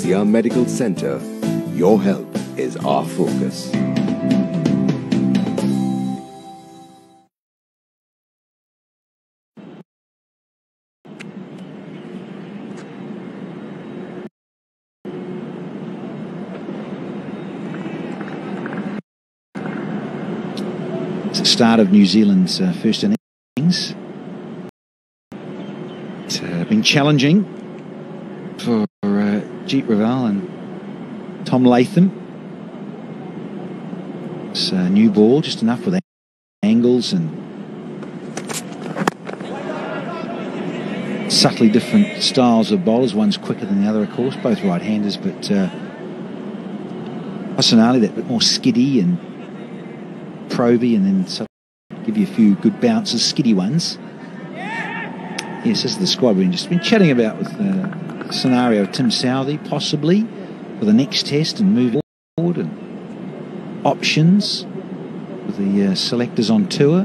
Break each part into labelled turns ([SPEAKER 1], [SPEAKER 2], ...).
[SPEAKER 1] Al-Azia Medical Center. Your health is our focus.
[SPEAKER 2] It's the start of New Zealand's first innings. It's been challenging for Jeet Raval and Tom Latham. It's a new ball, just enough with angles and subtly different styles of bowlers. One's quicker than the other, of course, both right-handers, but Hasanali, that bit more skiddy and probey, and then give you a few good bounces, skiddy ones. Yes, this is the squad we've just been chatting about with the scenario of Tim Southee, possibly for the next test and moving forward, and options with the selectors on tour.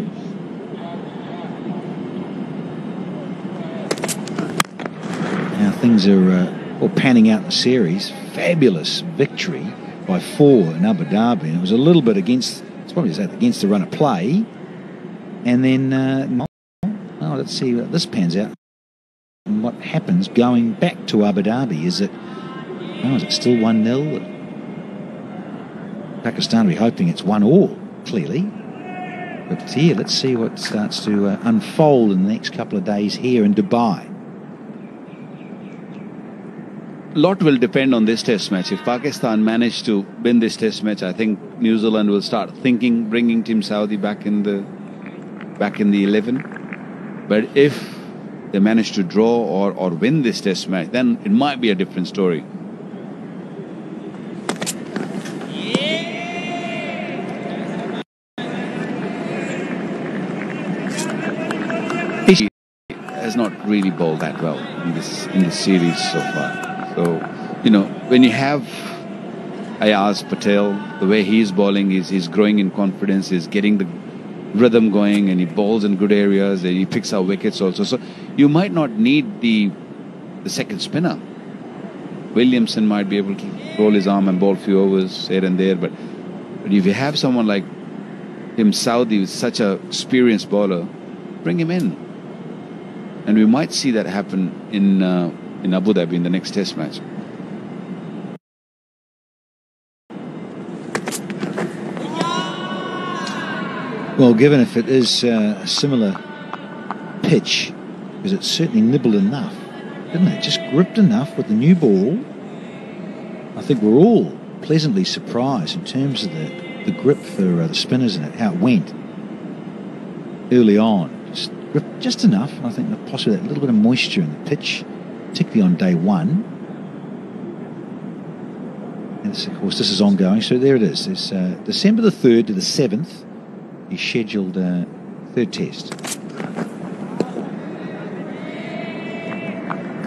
[SPEAKER 2] Now things are all panning out in the series. Fabulous victory by 4 in Abu Dhabi, and it was a little bit against, it's probably against the run of play, and then let's see what this pans out and what happens going back to Abu Dhabi. Is it still 1-0? Pakistan will be hoping it's 1-1, clearly. But yeah, let's see what starts to unfold in the next couple of days here in Dubai.
[SPEAKER 3] A lot will depend on this test match. If Pakistan manage to win this test match, I think New Zealand will start thinking bringing Tim Southee back in the 11. But if they manage to draw or win this test match, then it might be a different story. He has not really bowled that well in this series so far. So, when you have Ayaz Patel, the way he's bowling, he's growing in confidence, he's getting the rhythm going, and he bowls in good areas, and he picks out wickets also. So you might not need the second spinner. Williamson might be able to roll his arm and bowl a few overs here and there, but if you have someone like Tim Southee, who's such an experienced bowler, bring him in, and we might see that happen in Abu Dhabi in the next test match.
[SPEAKER 2] Well, given if it is a similar pitch, because it certainly nibbled enough, didn't it? Just gripped enough with the new ball. I think we're all pleasantly surprised in terms of the grip for the spinners in it, how it went early on. Just gripped just enough, and I think that possibly that little bit of moisture in the pitch, particularly on day one. And this, of course, this is ongoing, so there it is. It's December the 3rd to the 7th. He scheduled third test.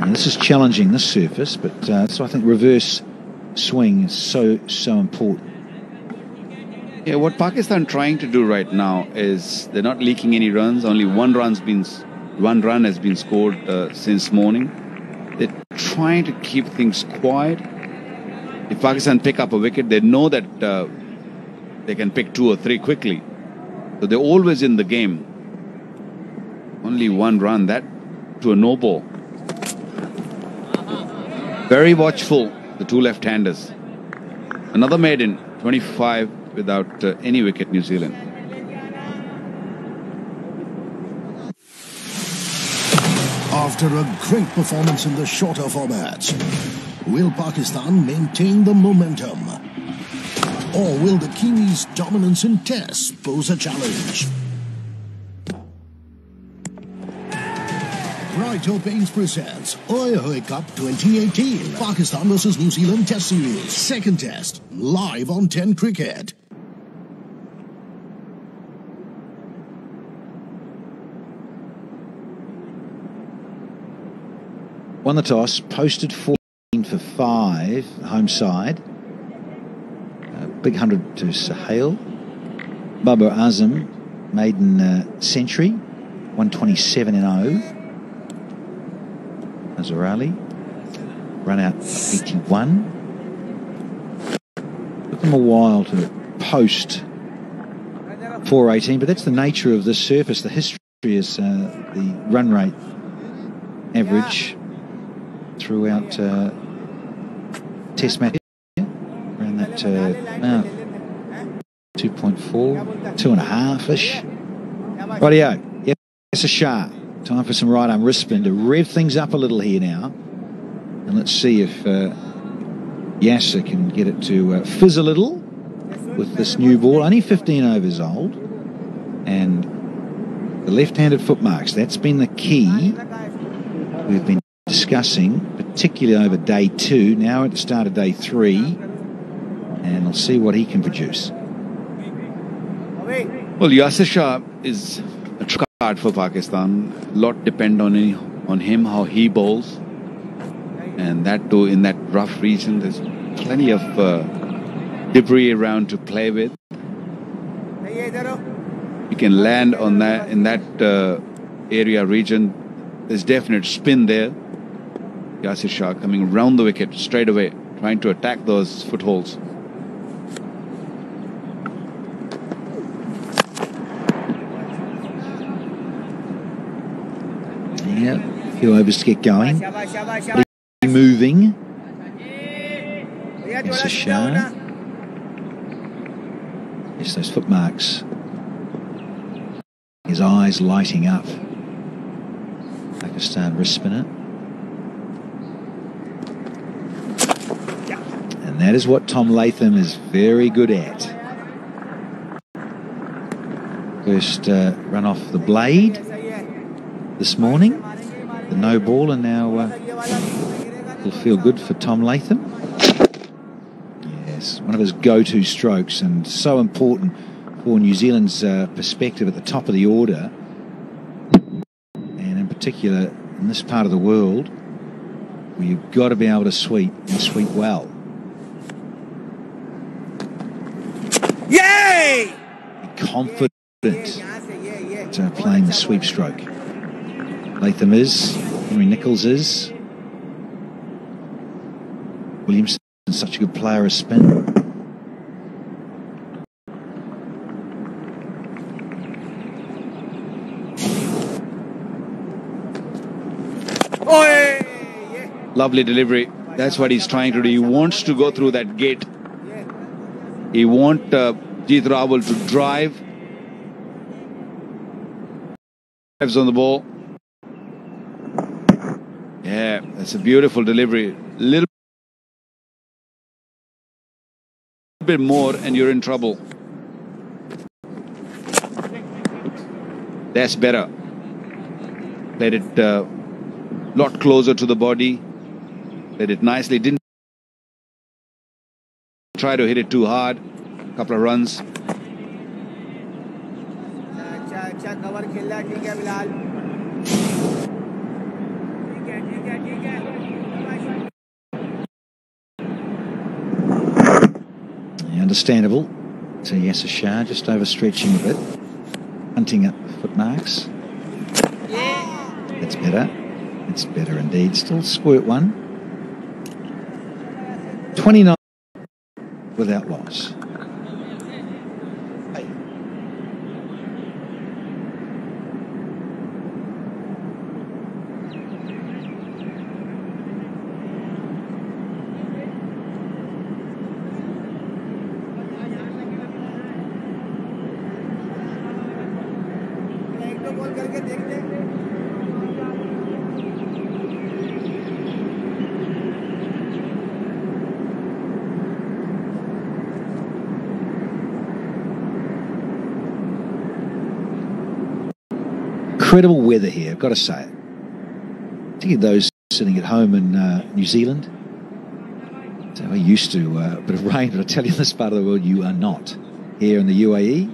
[SPEAKER 2] And this is challenging, this surface, but so I think reverse swing is so important.
[SPEAKER 3] Yeah, what Pakistan trying to do right now is they're not leaking any runs. Only one run has been scored since morning. They're trying to keep things quiet. If Pakistan pick up a wicket, they know that they can pick 2 or 3 quickly. So they're always in the game. Only one run, that to a no ball. Very watchful, the two left-handers. Another maiden, 25 without any wicket, New Zealand.
[SPEAKER 4] After a great performance in the shorter formats, will Pakistan maintain the momentum? Or will the Kiwis' dominance in tests pose a challenge? Brighto Paints presents Oi Hoi Cup 2018. Pakistan versus New Zealand Test Series. Second test, live on 10 Cricket.
[SPEAKER 2] Won the toss, posted 14 for 5, home side. Big 100 to Sahel. Babar Azam, maiden century, 127 in 0. Azarali. run out 81. Took them a while to post 418, but that's the nature of this surface. The history is the run rate average throughout Test match around that 2.4, 2.5-ish. Rightio. Yep, Yasser Shah. Time for some right arm wrist spin to rev things up a little here now. And let's see if Yasser can get it to fizz a little with this new ball. Only 15 overs old. And the left-handed footmarks, that's been the key we've been discussing, particularly over day 2. Now at the start of day 3. And we'll see what he can produce.
[SPEAKER 3] Well, Yasser Shah is a card for Pakistan. A lot depend on him, how he bowls. And that too, in that rough region, there's plenty of debris around to play with. You can land on that in that area region. There's definite spin there. Yasser Shah coming round the wicket straight away, trying to attack those footholds.
[SPEAKER 2] Yeah, a few overs to get going. Moving. Yasser Shah. Yes, those footmarks. His eyes lighting up. Pakistan wrist spinner. And that is what Tom Latham is very good at. First run off the blade this morning. The no ball, and now it'll feel good for Tom Latham. Yes, one of his go-to strokes, and so important for New Zealand's perspective at the top of the order, and in particular in this part of the world where you've got to be able to sweep and sweep well.
[SPEAKER 5] Yay!
[SPEAKER 2] Be confident playing the sweep stroke. Latham is, Henry Nicholls is. Williamson is such a good player of spin.
[SPEAKER 3] Lovely delivery. That's what he's trying to do. He wants to go through that gate. He wants Jeet Rawal to drive. Drives on the ball. Yeah, that's a beautiful delivery. Little bit more and you're in trouble. That's better. Let it lot closer to the body. Let it nicely. Didn't try to hit it too hard. Couple of runs.
[SPEAKER 2] Understandable. So Yasser Shah just overstretching a bit, hunting up footmarks. That's better. It's better indeed. Still squirt one. 29 without loss. Incredible weather here, I've got to say it. Particularly those sitting at home in New Zealand. So we're used to a bit of rain, but I tell you, in this part of the world, you are not. Here in the UAE,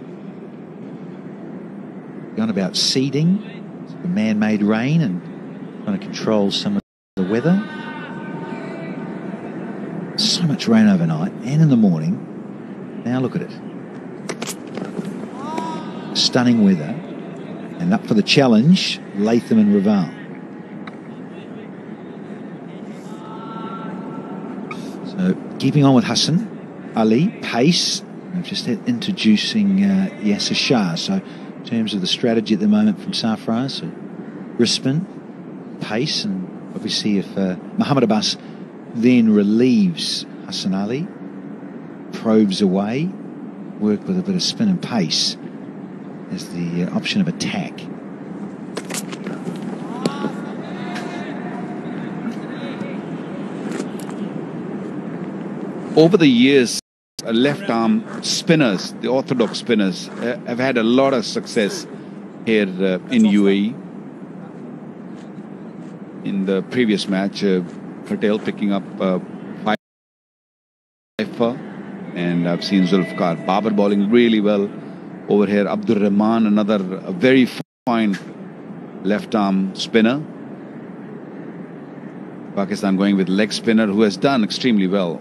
[SPEAKER 2] going about seeding, the man-made rain, and trying to control some of the weather. So much rain overnight and in the morning. Now look at it. Stunning weather. And up for the challenge, Latham and Raval. Keeping on with Hassan Ali, pace. We've just introducing Yasser Shah. So in terms of the strategy at the moment from Sarfraz, wrist spin, pace, and obviously if Muhammad Abbas then relieves Hassan Ali, probes away, work with a bit of spin and pace as the option of attack.
[SPEAKER 3] Over the years, left arm spinners, the orthodox spinners, have had a lot of success here in UAE. In the previous match, Patel picking up 5 and I've seen Zulfikar Babar bowling really well over here. Abdur Rahman, another very fine left arm spinner. Pakistan going with leg spinner who has done extremely well.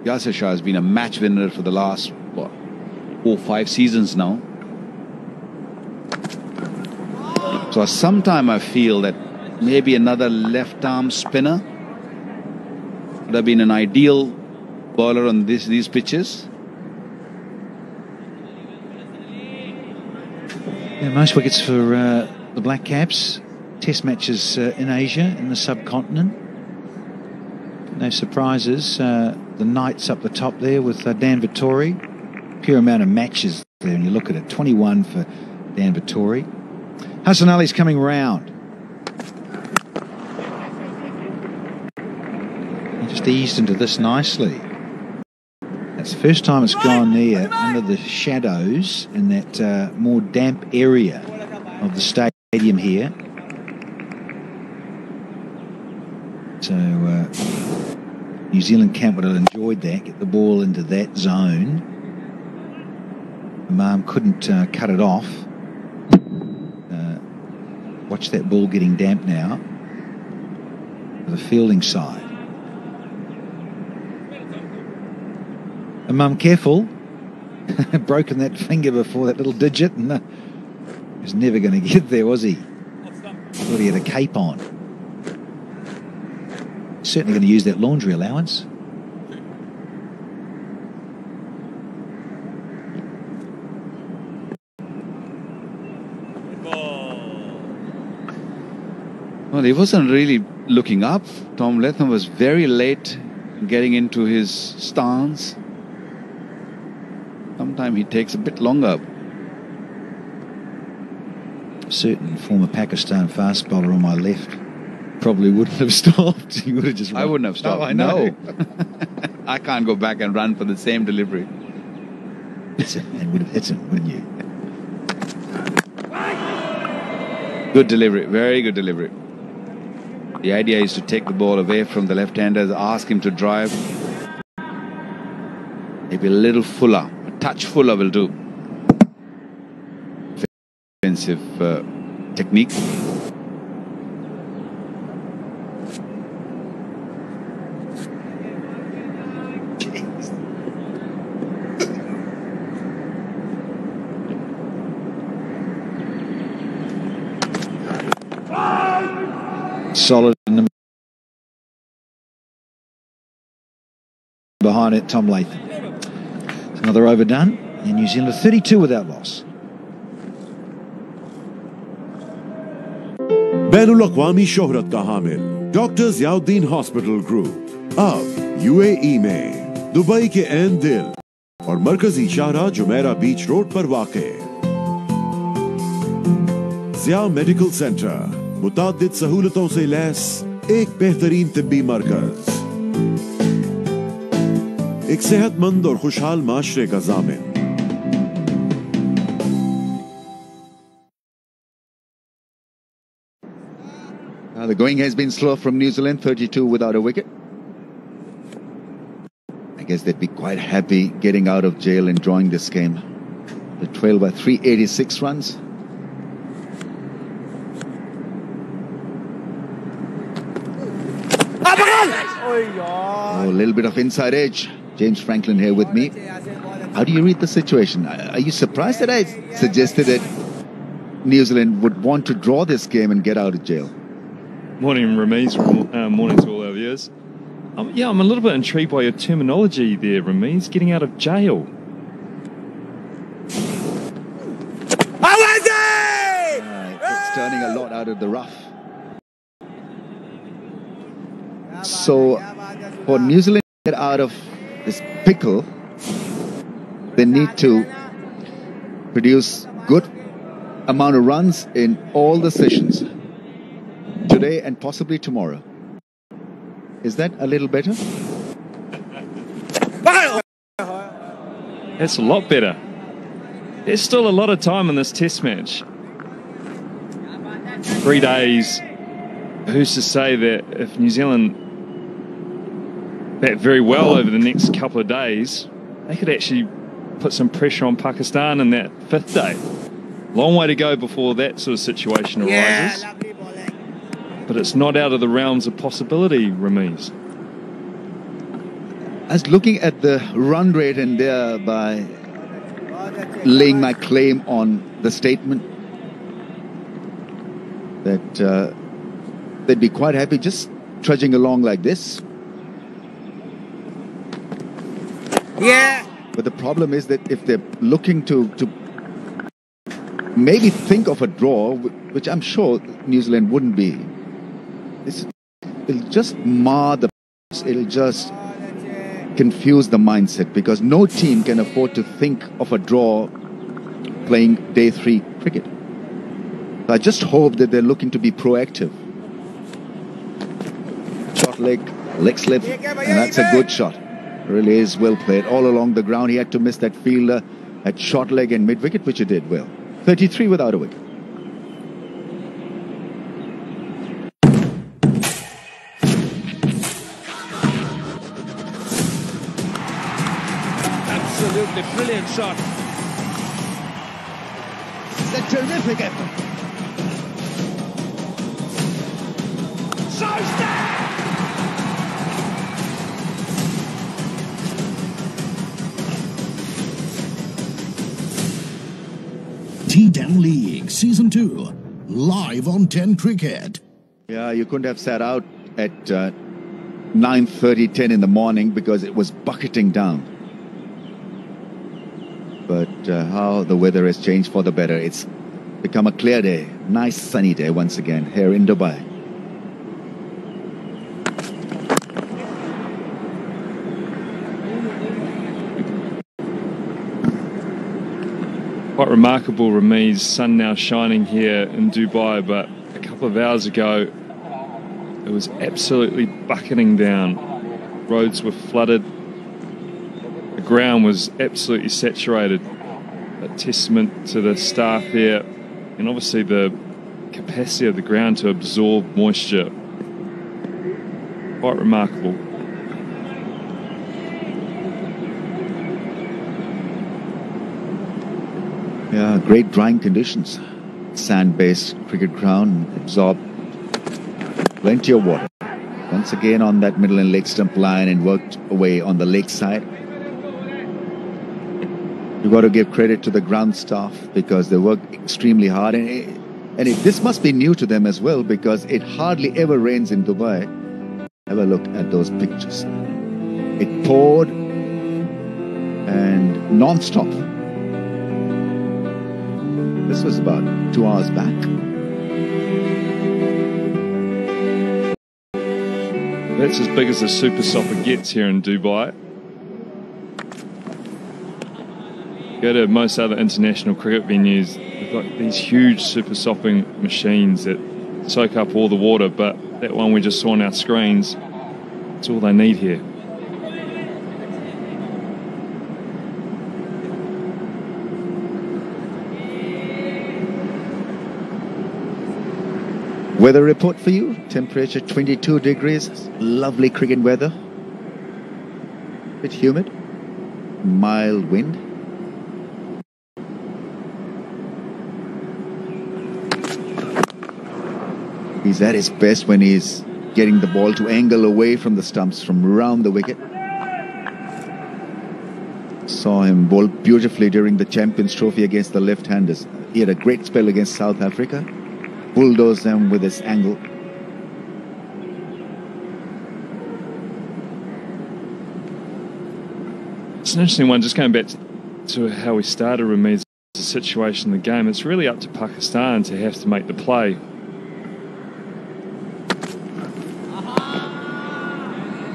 [SPEAKER 3] Yasser Shah has been a match winner for the last 4 or 5 seasons now. So sometime I feel that maybe another left arm spinner would have been an ideal bowler on these pitches.
[SPEAKER 2] Yeah, most wickets for the Black Caps. Test matches in Asia, in the subcontinent. No surprises. The Knights up the top there with Dan Vettori. Pure amount of matches there when you look at it. 21 for Dan Vettori. Hassan Ali's coming round. He just eased into this nicely. That's the first time it's gone there under the shadows in that more damp area of the stadium here. So New Zealand camp would have enjoyed that, get the ball into that zone. Imam couldn't cut it off. Watch that ball getting damp now for the fielding side. Imam careful. Broken that finger before, that little digit, and he was never going to get there, was he? Thought he had a cape on. Certainly going to use that laundry allowance.
[SPEAKER 3] Well, he wasn't really looking up. Tom Latham was very late getting into his stance. Sometimes he takes a bit longer.
[SPEAKER 2] Certain former Pakistan fast bowler on my left probably wouldn't have stopped. He would have just run.
[SPEAKER 3] I wouldn't have stopped.
[SPEAKER 2] No, I know.
[SPEAKER 3] No. I can't go back and run for the same delivery.
[SPEAKER 2] And would have hit him, wouldn't you?
[SPEAKER 3] Good delivery, very good delivery. The idea is to take the ball away from the left-handers, ask him to drive. Maybe a little fuller, a touch fuller will do. Offensive technique.
[SPEAKER 2] Solid in the behind it, Tom Latham. It's another overdone, and New Zealand 32 without loss.
[SPEAKER 5] बैनुल अक़वामी शोहरत का हामिल doctor Ziauddin hospital group अब UAE में Dubai के ऐन दिल और मरकजी शाहरा Jumeirah beach road पर वाक़े ज़िया मेडिकल सेंटर मुताद्दिद सहूलतों से लैस एक बेहतरीन तिब्बी मरकज, एक सेहतमंद और खुशहाल माशरे का ज़ामिन।
[SPEAKER 1] The going has been slow from New Zealand, 32 without a wicket. I guess they'd be quite happy getting out of jail and drawing this game. The trail by 386 runs. Oh, a little bit of inside edge. James Franklin here with me. How do you read the situation? Are you surprised that I suggested that New Zealand would want to draw this game and get out of jail?
[SPEAKER 6] Morning, Ramiz. Morning to all our viewers. I'm a little bit intrigued by your terminology there, Ramiz. Getting out of jail.
[SPEAKER 1] It's turning a lot out of the rough. So, for New Zealand to get out of this pickle, they need to produce good amount of runs in all the sessions today and possibly tomorrow. Is that a little better?
[SPEAKER 6] That's a lot better. There's still a lot of time in this test match. 3 days. Who's to say that if New Zealand bat very well over the next couple of days, they could actually put some pressure on Pakistan in that 5th day. Long way to go before that sort of situation arises. But it's not out of the realms of possibility, Ramiz.
[SPEAKER 1] I was looking at the run rate and thereby laying my claim on the statement that they'd be quite happy just trudging along like this.
[SPEAKER 7] Yeah.
[SPEAKER 1] But the problem is that if they're looking to maybe think of a draw, which I'm sure New Zealand wouldn't be, it'll just mar the... It'll just confuse the mindset, because no team can afford to think of a draw playing day 3 cricket. So I just hope that they're looking to be proactive. Short leg slip, and that's a good shot. Really is well played all along the ground. He had to miss that fielder at short leg and mid wicket, which he did well. 33 without a wicket.
[SPEAKER 6] Absolutely brilliant shot.
[SPEAKER 1] It's a terrific effort.
[SPEAKER 6] So stand!
[SPEAKER 4] T10 League Season 2, live on 10 Cricket.
[SPEAKER 1] Yeah, you couldn't have sat out at 9:30, 10 in the morning because it was bucketing down. But how the weather has changed for the better. It's become a clear day, nice sunny day once again here in Dubai.
[SPEAKER 6] Quite remarkable, Ramiz. Sun now shining here in Dubai, but a couple of hours ago it was absolutely bucketing down. Roads were flooded. The ground was absolutely saturated. A testament to the staff here, and obviously the capacity of the ground to absorb moisture. Quite remarkable.
[SPEAKER 1] Yeah, great drying conditions. Sand-based cricket ground absorbed plenty of water. Once again on that middle and leg stump line and worked away on the leg side. You've got to give credit to the ground staff because they work extremely hard. And this must be new to them as well, because it hardly ever rains in Dubai. Have a look at those pictures. It poured and non-stop. This was about 2 hours back.
[SPEAKER 6] That's as big as a super sopper gets here in Dubai. Go to most other international cricket venues, they've got these huge super sopping machines that soak up all the water, but that one we just saw on our screens, that's all they need here.
[SPEAKER 1] Weather report for you. Temperature 22 degrees. Lovely cricket weather. Bit humid. Mild wind. He's at his best when he's getting the ball to angle away from the stumps from around the wicket. Saw him bowl beautifully during the Champions Trophy against the left-handers. He had a great spell against South Africa. Bulldozed them with his angle.
[SPEAKER 6] It's an interesting one, just going back to how we started, Ramiz, the situation in the game. It's really up to Pakistan to have to make the play.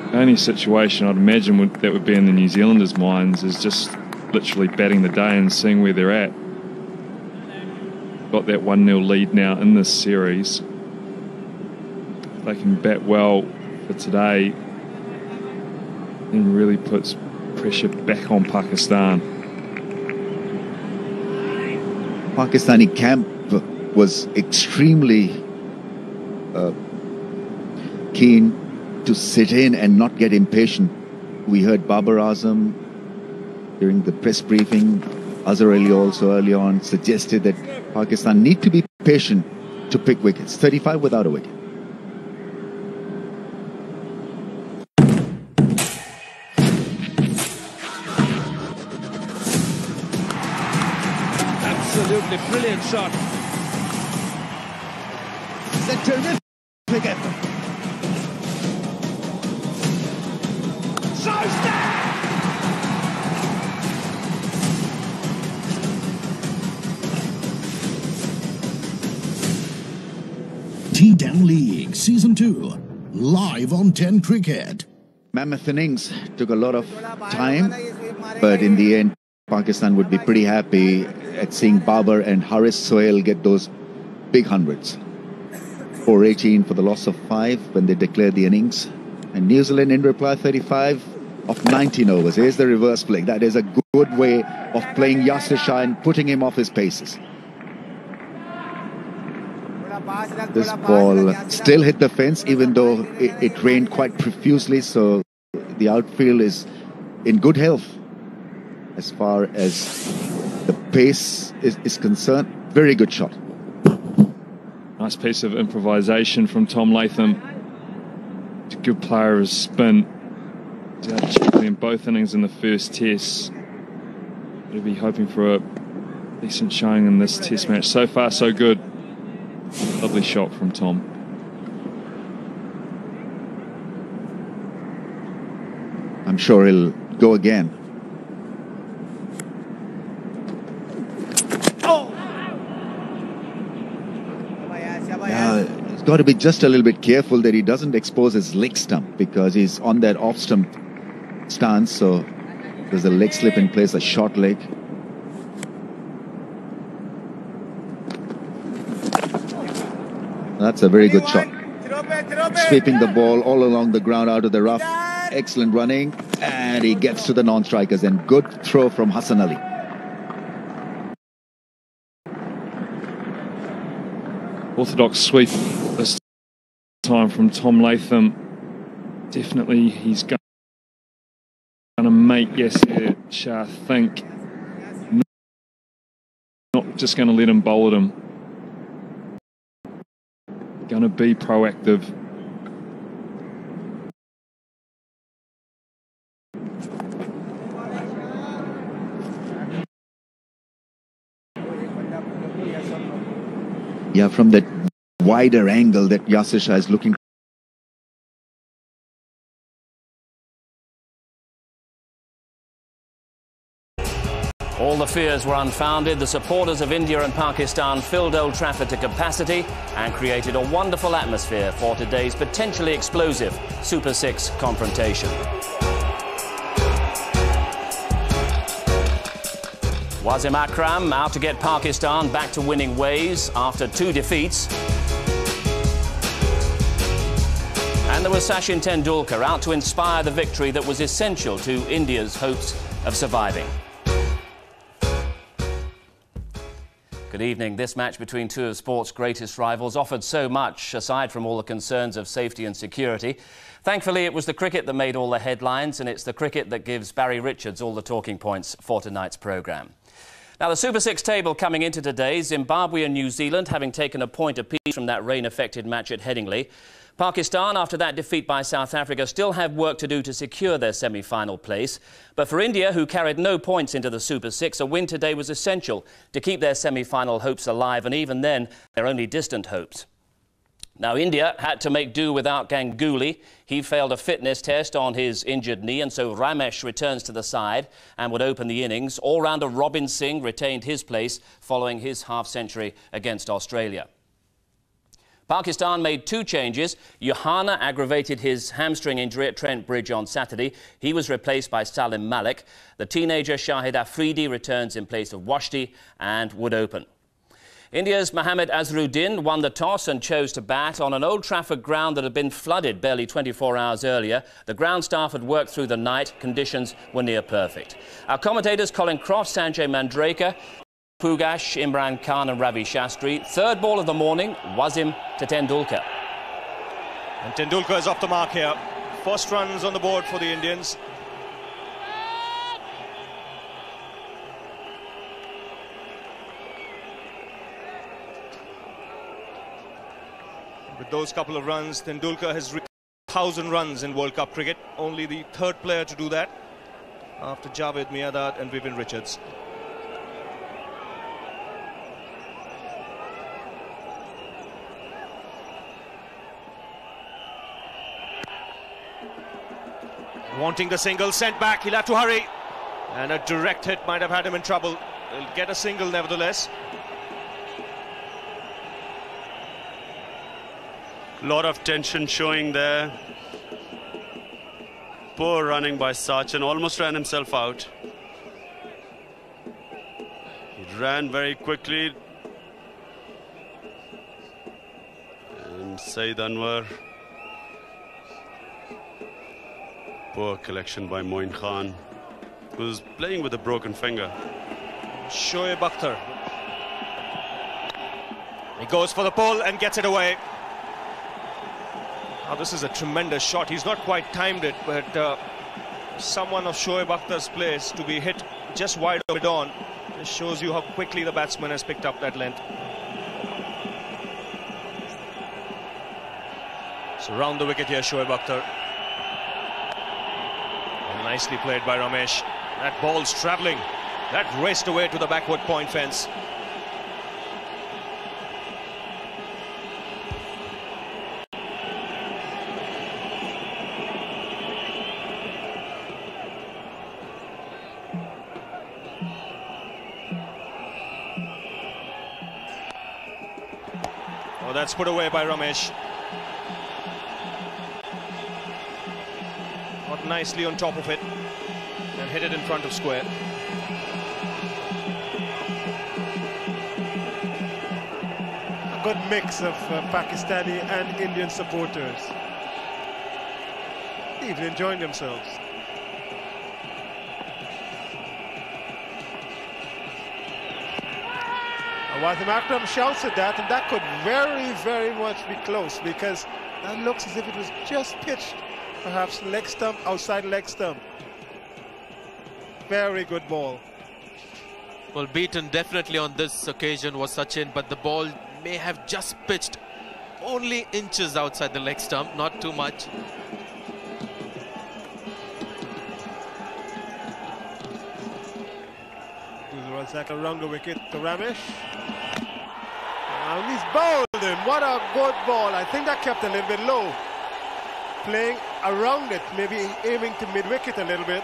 [SPEAKER 6] The only situation I'd imagine that would be in the New Zealanders' minds is just literally batting the day and seeing where they're at. Got that 1-0 lead now in this series. If they can bat well for today, then really puts pressure back on Pakistan.
[SPEAKER 1] Pakistani camp was extremely keen to sit in and not get impatient. We heard Babar Azam during the press briefing. Azhar Ali also early on suggested that Pakistan need to be patient to pick wickets. 35 without a wicket.
[SPEAKER 7] Absolutely brilliant shot.
[SPEAKER 1] It's a terrific effort.
[SPEAKER 4] T10 League Season 2, live on 10 Cricket.
[SPEAKER 1] Mammoth innings took a lot of time, but in the end, Pakistan would be pretty happy at seeing Babar and Haris Sohail get those big hundreds. 418 for the loss of 5 when they declared the innings. And New Zealand in reply 35 of 19 overs. Here's the reverse flick. That is a good way of playing Yasir Shah and putting him off his paces. This ball still hit the fence, even though it rained quite profusely, so the outfield is in good health as far as the pace is concerned. Very good shot.
[SPEAKER 6] Nice piece of improvisation from Tom Latham. He's a good player of spin. He's out chipping in both innings in the first test. We'll be hoping for a decent showing in this test match. So far, so good. Lovely shot from Tom.
[SPEAKER 1] I'm sure he'll go again. Now, he's got to be just a little bit careful that he doesn't expose his leg stump, because he's on that off stump stance, so there's a leg slip in place, a short leg. That's a very good shot. Sweeping the ball all along the ground out of the rough. Excellent running. And he gets to the non-strikers. And good throw from Hassan Ali.
[SPEAKER 6] Orthodox sweep this time from Tom Latham. Definitely he's going to make Yasir Shah think. Not just going to let him bowl at him. Going to be proactive.
[SPEAKER 1] Yeah, from that wider angle that Yasir Shah is looking.
[SPEAKER 8] All the fears were unfounded. The supporters of India and Pakistan filled Old Trafford to capacity and created a wonderful atmosphere for today's potentially explosive Super 6 confrontation. Wasim Akram out to get Pakistan back to winning ways after 2 defeats. And there was Sachin Tendulkar out to inspire the victory that was essential to India's hopes of surviving. Good evening. This match between two of sport's greatest rivals offered so much, aside from all the concerns of safety and security. Thankfully, it was the cricket that made all the headlines, and it's the cricket that gives Barry Richards all the talking points for tonight's programme. Now, the Super 6 table coming into today, Zimbabwe and New Zealand having taken a point apiece from that rain-affected match at Headingley. Pakistan, after that defeat by South Africa, still have work to do to secure their semi-final place. But for India, who carried no points into the Super 6, a win today was essential to keep their semi-final hopes alive, and even then, their only distant hopes. Now, India had to make do without Ganguly. He failed a fitness test on his injured knee, and so Ramesh returns to the side and would open the innings. All-rounder Robin Singh retained his place following his half-century against Australia. Pakistan made 2 changes. Yohana aggravated his hamstring injury at Trent Bridge on Saturday. He was replaced by Salim Malik. The teenager Shahid Afridi returns in place of Washti and would open. India's Mohammad Azharuddin won the toss and chose to bat on an Old Trafford ground that had been flooded barely 24 hours earlier. The ground staff had worked through the night. Conditions were near perfect. Our commentators Colin Croft, Sanjay Mandraker, Pugash, Imran Khan and Ravi Shastri. Third ball of the morning, Wasim to Tendulkar.
[SPEAKER 9] And Tendulkar is off the mark here. First runs on the board for the Indians. With those couple of runs, Tendulkar has reached 1,000 runs in World Cup cricket. Only the 3rd player to do that after Javed Miandad and Vivian Richards. Wanting the single, sent back, he'll have to hurry. And a direct hit might have had him in trouble. He'll get a single nevertheless.
[SPEAKER 10] Lot of tension showing there. Poor running by Sachin, almost ran himself out. He ran very quickly. And Saeed Anwar. Poor collection by Moin Khan, who's playing with a broken finger.
[SPEAKER 9] Shoaib Akhtar. He goes for the pull and gets it away. Now this is a tremendous shot. He's not quite timed it, but someone of Shoaib Akhtar's place to be hit just wide of mid-on. This shows you how quickly the batsman has picked up that length. So round the wicket here, Shoaib Akhtar. And nicely played by Ramesh. That ball's travelling. That raced away to the backward point fence. Oh, that's put away by Ramesh. Got nicely on top of it and hit it in front of square.
[SPEAKER 11] A good mix of Pakistani and Indian supporters. Even enjoying themselves. Wasim Akram shouts at that, and that could very, very much be close, because that looks as if it was just pitched, perhaps leg stump, outside leg stump. Very good ball.
[SPEAKER 12] Well, beaten definitely on this occasion was Sachin, but the ball may have just pitched only inches outside the leg stump, not too much.
[SPEAKER 11] Razak around the wicket to Ramesh. And he's bowled him. What a good ball. I think that kept a little bit low. Playing around it, maybe aiming to mid-wicket a little bit.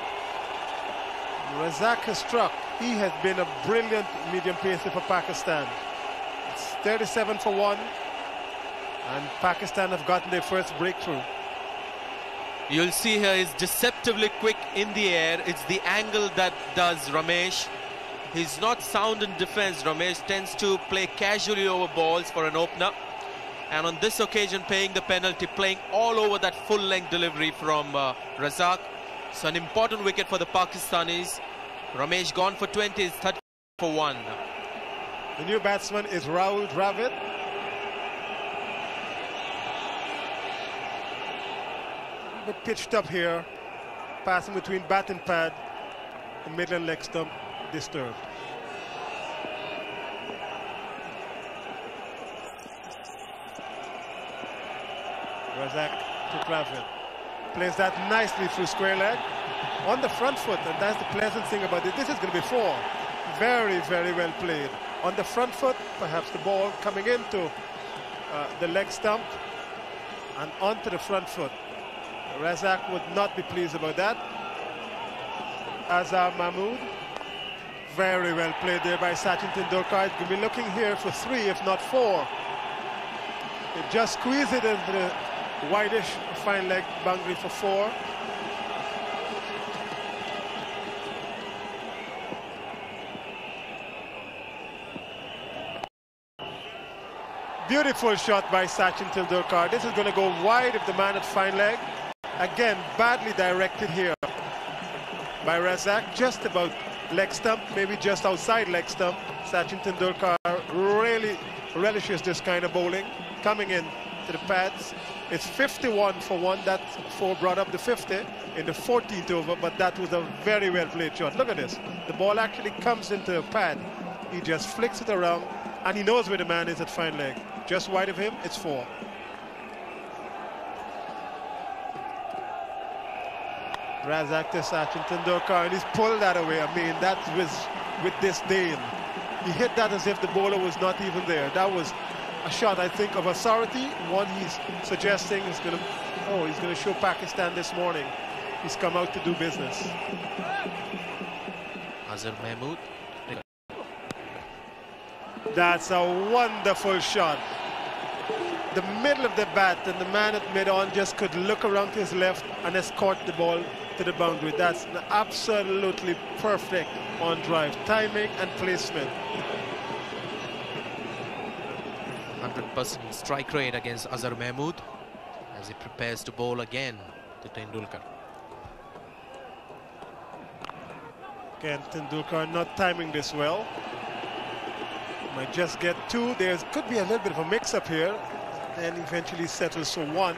[SPEAKER 11] Razak has struck. He has been a brilliant medium pacer for Pakistan. It's 37 for 1. And Pakistan have gotten their first breakthrough.
[SPEAKER 12] You'll see here is deceptively quick in the air. It's the angle that does Ramesh. He's not sound in defense. Ramesh tends to play casually over balls for an opener. And on this occasion, paying the penalty, playing all over that full-length delivery from Razak. So an important wicket for the Pakistanis. Ramesh gone for 20, is 30 for 1.
[SPEAKER 11] The new batsman is Rahul Dravid. But pitched up here, passing between bat and pad, the middle and leg stump disturbed. Razak to Dravid. Plays that nicely through square leg on the front foot, and that's the pleasant thing about it. This is going to be 4. Very, very well played. On the front foot, perhaps the ball coming into the leg stump. and onto the front foot. Razak would not be pleased about that. Azhar Mahmood, very well played there by Sachin Tendulkar. He'll be looking here for 3, if not 4. They just squeeze it into the wideish fine leg boundary for 4. Beautiful shot by Sachin Tendulkar. This is going to go wide if the man at fine leg. Again, badly directed here by Razak. Just about leg stump, maybe just outside leg stump. Sachin Tendulkar really relishes this kind of bowling. Coming in to the pads. It's 51 for 1. That 4 brought up the 50 in the 14th over, but that was a very well played shot. Look at this. The ball actually comes into a pad. He just flicks it around, and he knows where the man is at fine leg. Just wide of him, it's 4. Razak to Sachin Tendulkar, and he's pulled that away. I mean, that was with disdain. He hit that as if the bowler was not even there. That was a shot, I think, of authority. One he's suggesting is going to, he's going to show Pakistan this morning. He's come out to do business.
[SPEAKER 12] Azhar Mahmood.
[SPEAKER 11] That's a wonderful shot. The middle of the bat, and the man at mid-on just could look around to his left and escort the ball to the boundary. That's absolutely perfect on drive. Timing and placement.
[SPEAKER 12] 100% strike rate against Azhar Mahmood as he prepares to bowl again to Tendulkar.
[SPEAKER 11] Again, Tendulkar not timing this well. Might just get 2. There could be a little bit of a mix-up here. Then eventually settles for 1.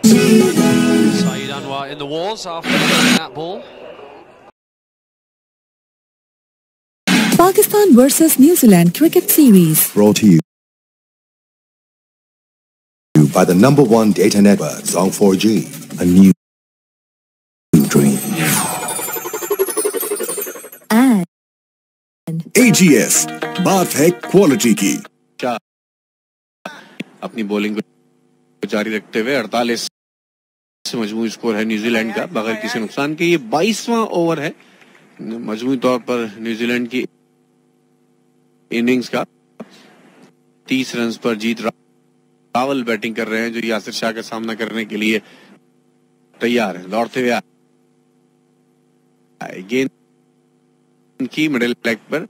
[SPEAKER 7] Saeed Anwar in the walls after getting that ball.
[SPEAKER 13] Pakistan versus New Zealand Cricket Series.
[SPEAKER 14] Brought to you by the #1 data network, Zong 4G, a new dream.
[SPEAKER 13] And
[SPEAKER 4] AGS, बात है quality की।
[SPEAKER 10] अपनी bowling को जारी रखते हुए 48 मजमूई score है New Zealand का बगैर किसी नुकसान के। ये 22वां ओवर है मजमूई तौर पर न्यूजीलैंड की इनिंग्स का। 30 रन पर जीत रावल बैटिंग कर रहे हैं, जो यासिर शाह का सामना करने के लिए तैयार है। दौड़ते हुए गेंद की मिडिल लेग पर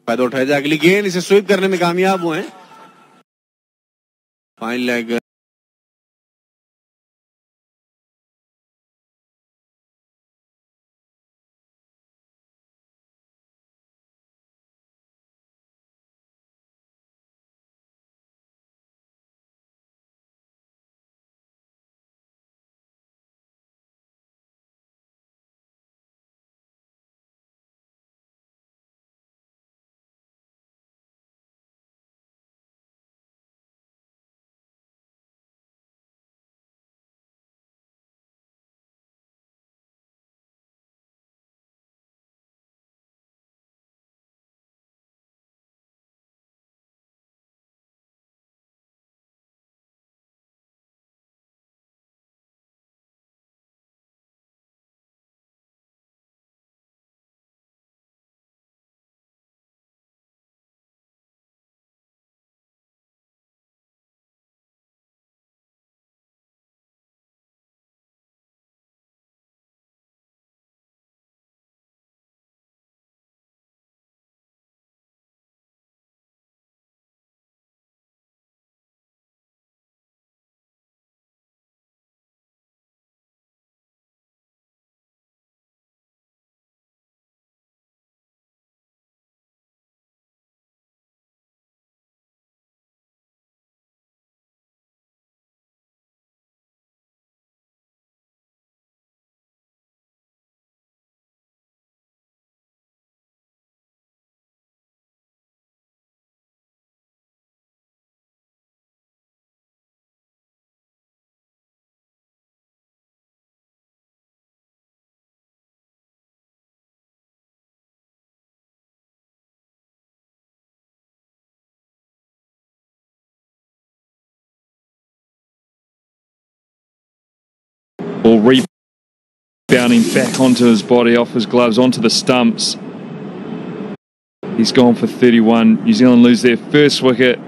[SPEAKER 10] फायदा उठाया जाए। अगली गेंद, इसे स्वीप करने में कामयाब हुए हैं। Fine leg
[SPEAKER 6] Ball rebounding back onto his body, off his gloves, onto the stumps. He's gone for 31. New Zealand lose their first wicket.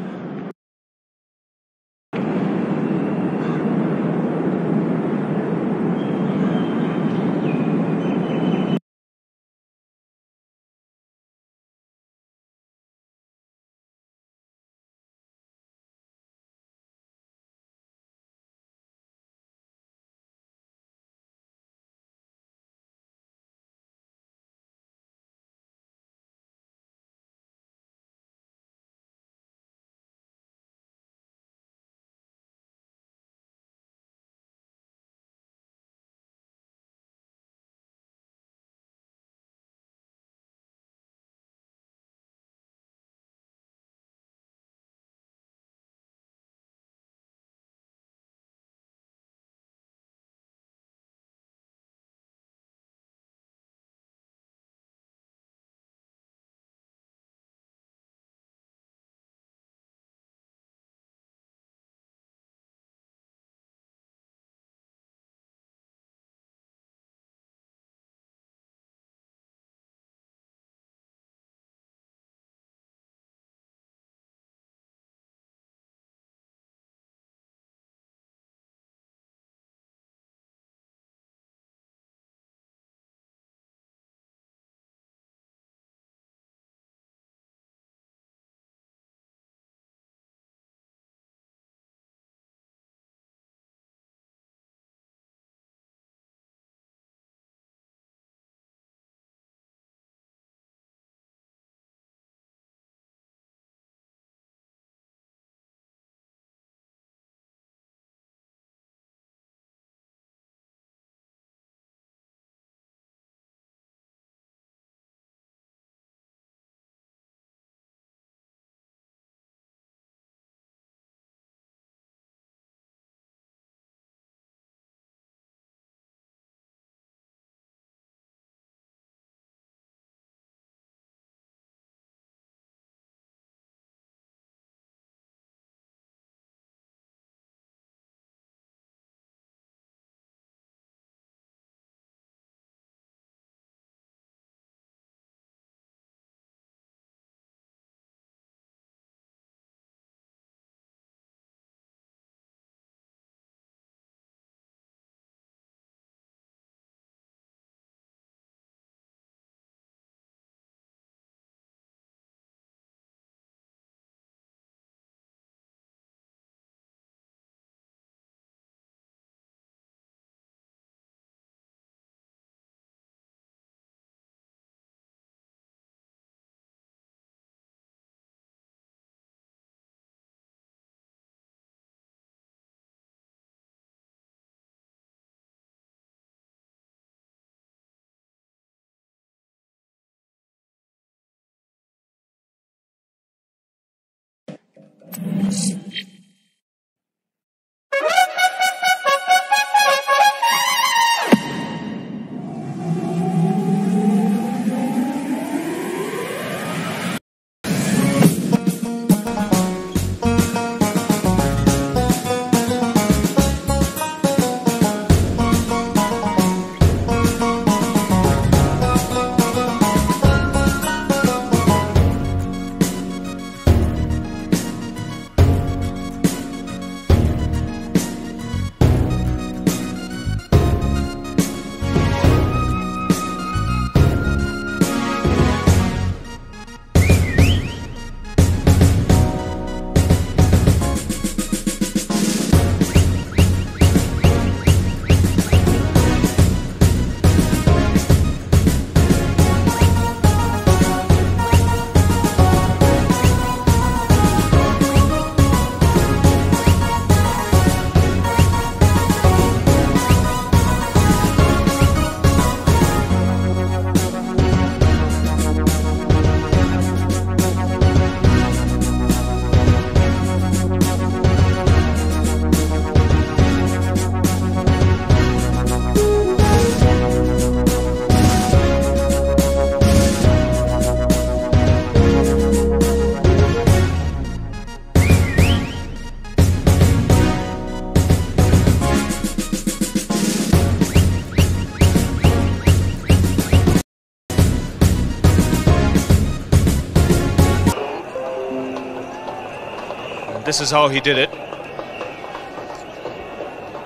[SPEAKER 9] And this is how he did it. You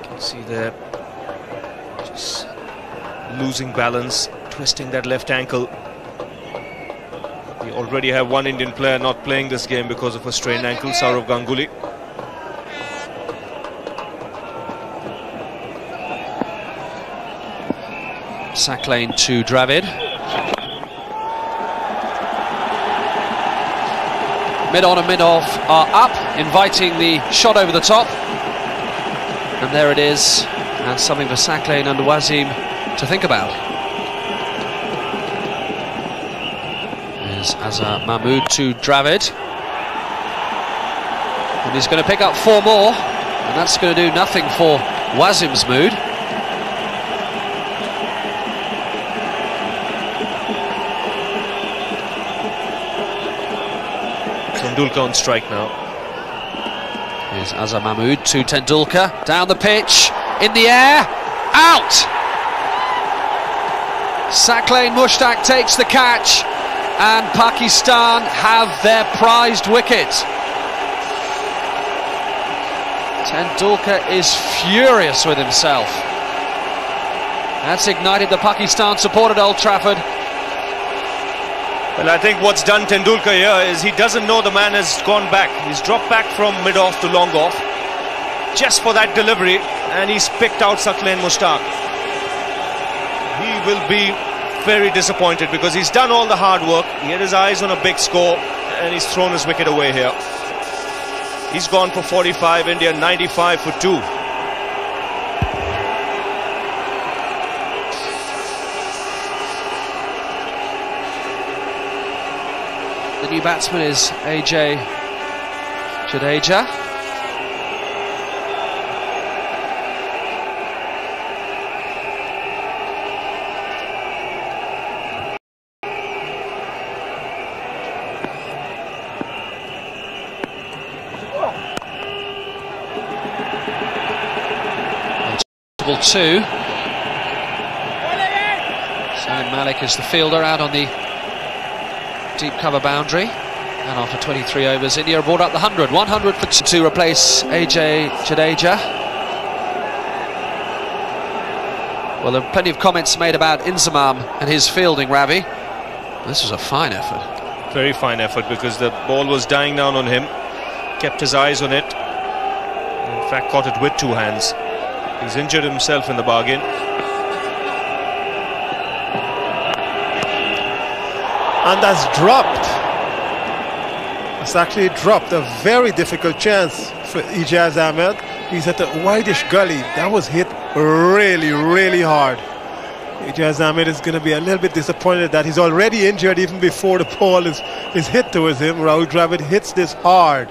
[SPEAKER 9] can see there, just losing balance, twisting that left ankle. We already have one Indian player not playing this game because of a strained ankle, Sourav Ganguly.
[SPEAKER 15] Saqlain to Dravid. Mid-on and mid-off are up, inviting the shot over the top. And there it is, and something for Saqlain and Wasim to think about. There's Azhar Mahmood to Dravid. And he's going to pick up 4 more, and that's going to do nothing for Wasim's mood.
[SPEAKER 9] Tendulkar on strike now.
[SPEAKER 15] Here's Azhar Mahmood to Tendulkar, down the pitch, in the air, out! Saqlain Mushtaq takes the catch, and Pakistan have their prized wicket. Tendulkar is furious with himself. That's ignited the Pakistan support at Old Trafford.
[SPEAKER 9] Well, I think what's done Tendulkar here is he doesn't know the man has gone back. He's dropped back from mid-off to long-off just for that delivery, and he's picked out Saqlain Mushtaq. He will be very disappointed because he's done all the hard work. He had his eyes on a big score, and he's thrown his wicket away here. He's gone for 45, India 95 for 2.
[SPEAKER 15] The new batsman is AJ Jadeja. Ball 2. Salim Malik is the fielder out on the deep cover boundary, and after 23 overs India brought up the 100 for 2 to replace AJ Jadeja. Well, there are plenty of comments made about Inzamam and his fielding, Ravi. This was a fine effort.
[SPEAKER 9] Very fine effort, because the ball was dying down on him, kept his eyes on it, in fact caught it with 2 hands. He's injured himself in the bargain.
[SPEAKER 11] And that's dropped. It's actually dropped. A very difficult chance for Ijaz Ahmed. He's at the wideish gully. That was hit really, really hard. Ijaz Ahmed is going to be a little bit disappointed that he's already injured even before the ball is hit towards him. Rahul Dravid hits this hard.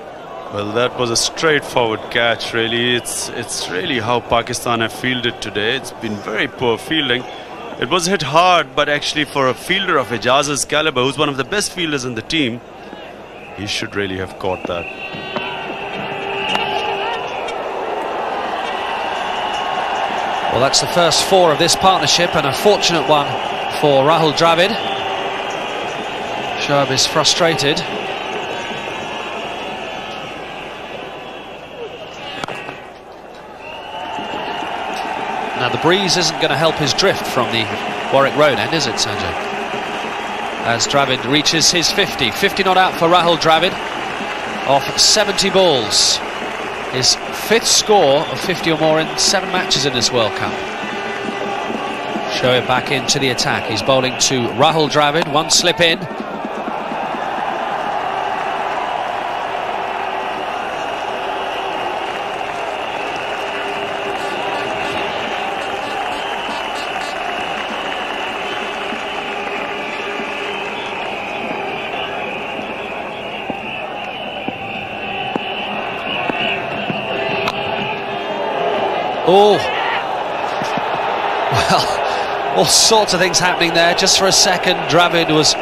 [SPEAKER 16] Well, that was a straightforward catch, really. It's really how Pakistan have fielded today. It's been very poor fielding. It was hit hard, but actually for a fielder of Ijaz's caliber, who's one of the best fielders in the team, he should really have caught that.
[SPEAKER 15] Well, that's the first 4 of this partnership, and a fortunate one for Rahul Dravid. Shoaib is frustrated. Now the breeze isn't going to help his drift from the Warwick Road end, is it, Sanjay? As Dravid reaches his 50. 50 not out for Rahul Dravid off 70 balls. His 5th score of 50 or more in 7 matches in this World Cup. Shoaib back into the attack. He's bowling to Rahul Dravid. 1 slip in. Oh, well, all sorts of things happening there. Just for a second, Dravid was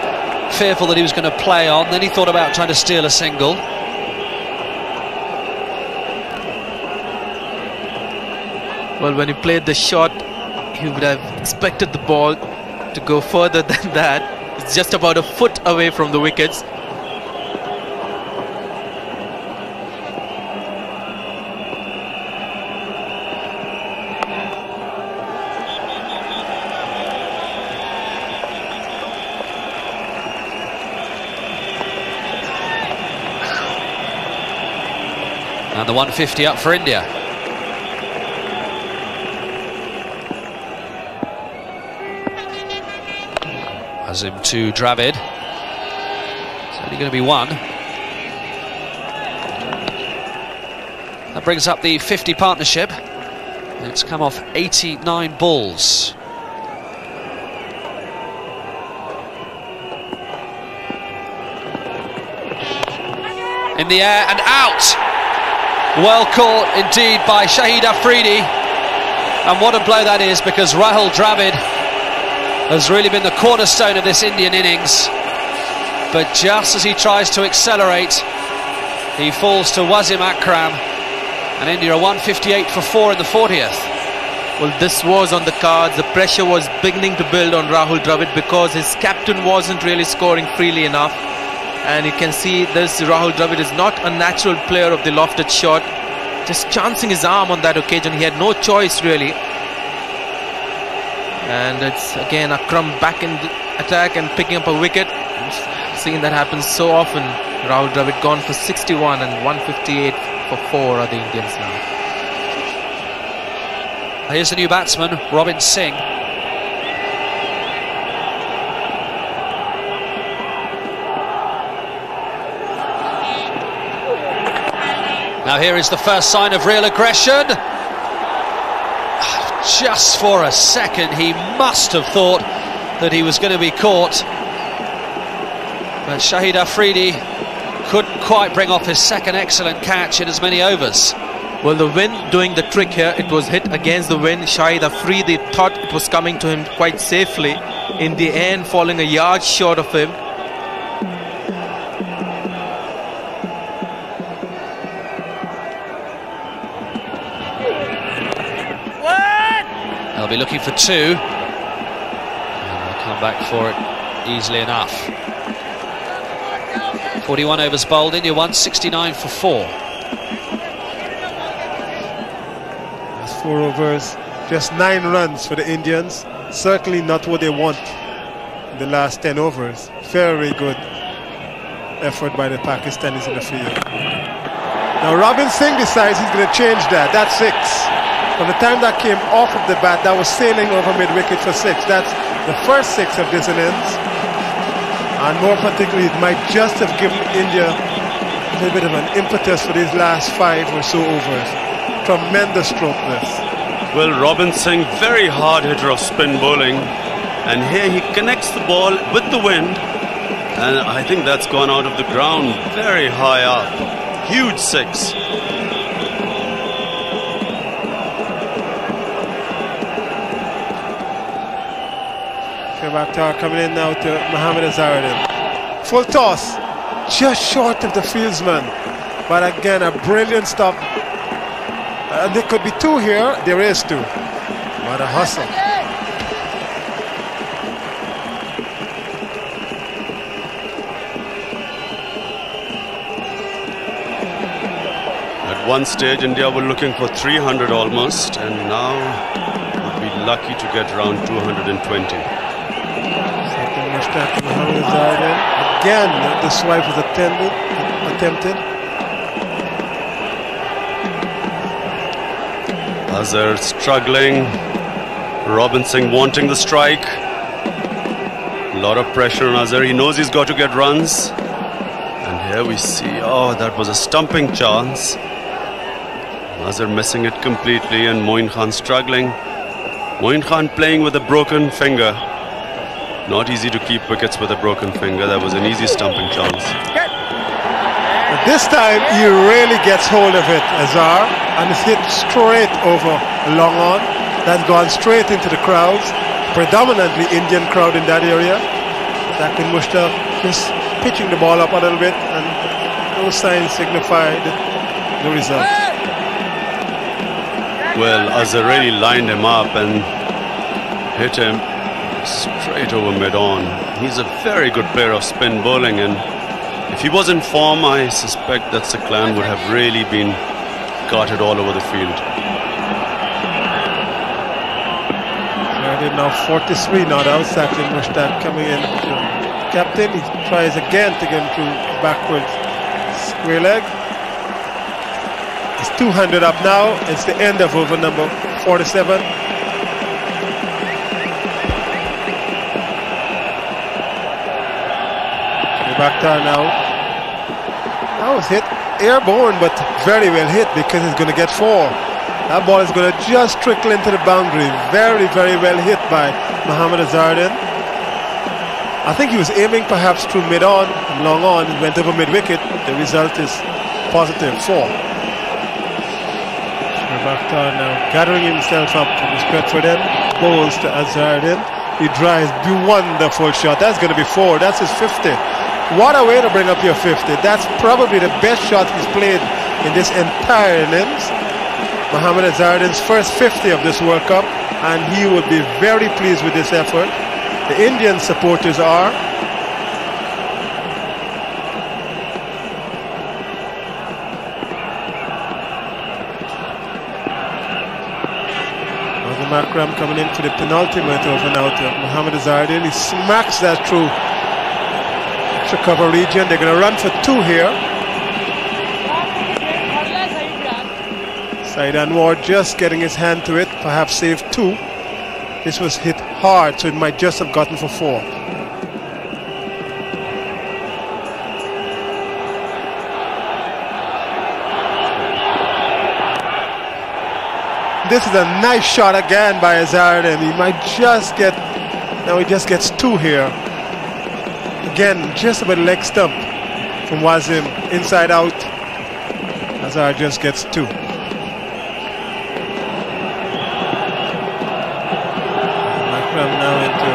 [SPEAKER 15] fearful that he was going to play on. Then he thought about trying to steal a single.
[SPEAKER 12] Well, when he played the shot, he would have expected the ball to go further than that. It's just about a foot away from the wickets.
[SPEAKER 15] And the 150 up for India. Azim to Dravid. It's only going to be one. That brings up the 50 partnership. It's come off 89 balls. In the air and out. Well caught indeed by Shahid Afridi. And what a blow that is, because Rahul Dravid has really been the cornerstone of this Indian innings. But just as he tries to accelerate, he falls to Wasim Akram. And India are 158 for 4 in the 40th.
[SPEAKER 12] Well, this was on the cards. The pressure was beginning to build on Rahul Dravid because his captain wasn't really scoring freely enough. And you can see this, Rahul Dravid is not a natural player of the lofted shot. Just chancing his arm on that occasion. He had no choice really. And it's again Akram back in attack and picking up a wicket. Seeing that happens so often. Rahul Dravid gone for 61 and 158 for 4 are the Indians now.
[SPEAKER 15] Here's the new batsman, Robin Singh. Now here is the first sign of real aggression. Just for a second he must have thought that he was going to be caught. But Shahid Afridi couldn't quite bring off his second excellent catch in as many overs.
[SPEAKER 12] Well, the wind doing the trick here. It was hit against the wind. Shahid Afridi thought it was coming to him quite safely. In the end, falling a yard short of him.
[SPEAKER 15] They'll be looking for 2. And they'll come back for it easily enough. 41 overs bowled, India 169 for 4.
[SPEAKER 11] That's 4 overs, just 9 runs for the Indians. Certainly not what they want in the last 10 overs. Very good effort by the Pakistanis in the field. Now Robin Singh decides he's going to change that. That's 6. From the time that came off of the bat, that was sailing over mid-wicket for 6. That's the first 6 of this innings. And more particularly, it might just have given India a little bit of an impetus for these last 5 or so overs. Tremendous stroke this.
[SPEAKER 16] Well, Robin Singh, very hard hitter of spin bowling. And here he connects the ball with the wind. And I think that's gone out of the ground very high up. Huge 6.
[SPEAKER 11] Bakhtar coming in now to Mohammad Azharuddin. Full toss, just short of the fieldsman, but again a brilliant stop. And there could be 2 here. There is 2. What a hustle!
[SPEAKER 16] At one stage, India were looking for 300 almost, and now would be lucky to get around 220.
[SPEAKER 11] Mohammad Azharuddin. Again, the swipe was attempted.
[SPEAKER 16] Azhar struggling. Robin Singh wanting the strike. A lot of pressure on Azhar. He knows he's got to get runs. And here we see, oh, that was a stumping chance. Azhar missing it completely and Moin Khan struggling. Moin Khan playing with a broken finger. Not easy to keep wickets with a broken finger. That was an easy stumping chance.
[SPEAKER 11] But this time he really gets hold of it, Azhar, and it's hit straight over long on. That's gone straight into the crowds, predominantly Indian crowd in that area. Zakir Mushtaq just pitching the ball up a little bit, and those signs signify the result.
[SPEAKER 16] Well, Azhar really lined him up and hit him straight over mid-on. He's a very good player of spin bowling, and if he was in form, I suspect that Siklan would have really been carted all over the field.
[SPEAKER 11] Now 43 not out. Zakir Mushtaq coming in. Captain, he tries again to get him to backwards square leg. It's 200 up now. It's the end of over number 47. Bakhtar now. That was hit airborne, but very well hit because it's going to get 4. That ball is going to just trickle into the boundary. Very, very well hit by Mohammad Azharuddin. I think he was aiming perhaps through mid-on, long on, went over mid-wicket. The result is positive 4. Bakhtar now gathering himself up from respect for them. Bowls to Azharuddin. He drives, wonderful shot. That's going to be 4. That's his 50. What a way to bring up your 50. That's probably the best shot he's played in this entire innings. Mohammad Azharuddin's first 50 of this World Cup, and he would be very pleased with this effort. The Indian supporters are. Akram coming in for the penultimate over now to Mohammad Azharuddin. He smacks that through extra cover region. They're going to run for 2 here. Saeed Anwar just getting his hand to it, perhaps save 2. This was hit hard, so it might just have gotten for 4. This is a nice shot again by Azharuddin. He might just get, now he just gets 2 here. Again, just about leg stump from Wasim, inside out. Azhar just gets 2. Akram now into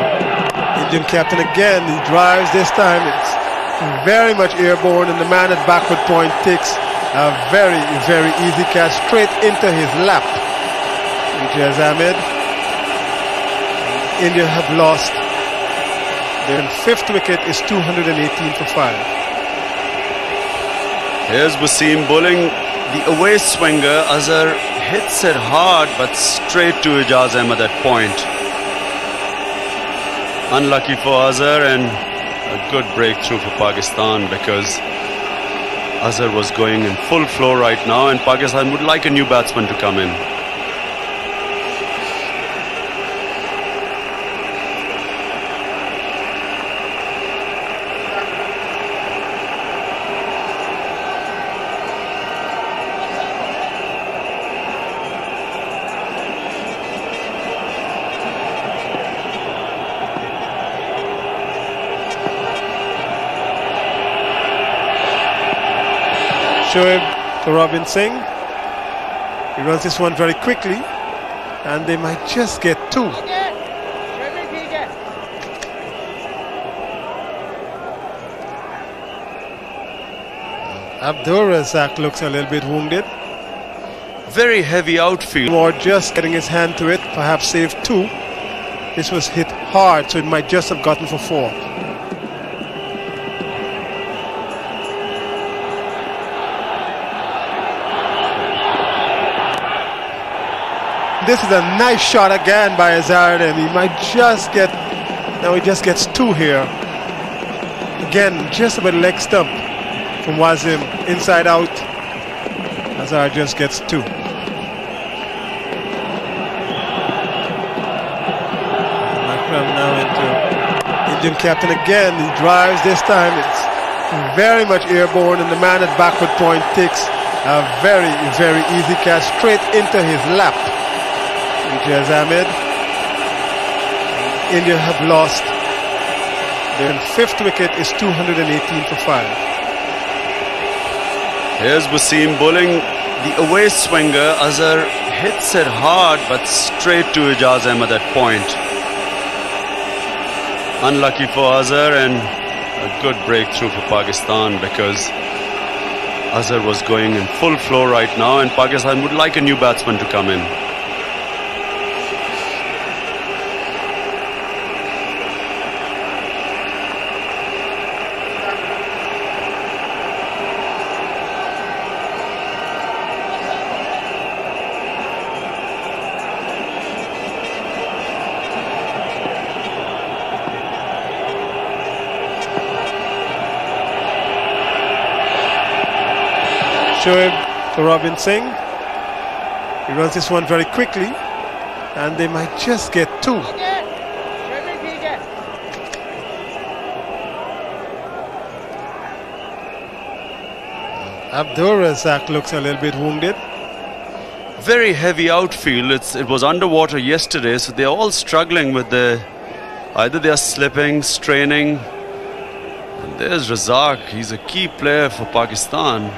[SPEAKER 11] Indian captain again. He drives this time. It's very much airborne, and the man at backward point takes a very, very easy catch straight into his lap. Ijaz Ahmed. India have lost. Their 5th wicket is 218 for 5.
[SPEAKER 16] Here's Wasim bowling the away swinger. Azhar hits it hard but straight to Ijaz Ahmed at point. Unlucky for Azhar, and a good breakthrough for Pakistan because Azhar was going in full flow right now, and Pakistan would like a new batsman to come in.
[SPEAKER 11] Shoaib to Robin Singh. He runs this one very quickly, and they might just get 2. Abdur Razak looks a little bit wounded.
[SPEAKER 16] Very heavy outfield.
[SPEAKER 11] Or just getting his hand to it, perhaps save 2. This was hit hard, so it might just have gotten for 4. This is a nice shot again by Azharuddin. He might just get, now he just gets 2 here. Again, just about leg stump from Wasim, inside out. Azhar just gets 2. Akram now into Indian captain again. He drives this time. It's very much airborne, and the man at backward point takes a very, very easy catch straight into his lap. Ijaz Ahmed. India have lost. Their 5th wicket is 218 for 5.
[SPEAKER 16] Here's Wasim bowling the away swinger. Azhar hits it hard but straight to Ijaz Ahmed at point. Unlucky for Azhar, and a good breakthrough for Pakistan because Azhar was going in full flow right now, and Pakistan would like a new batsman to come in.
[SPEAKER 11] Shoaib to Robin Singh. He runs this one very quickly, and they might just get 2. Abdur Razak looks a little bit wounded.
[SPEAKER 16] Very heavy outfield. It was underwater yesterday, so they're all struggling with either they are slipping, straining. And there's Razak. He's a key player for Pakistan.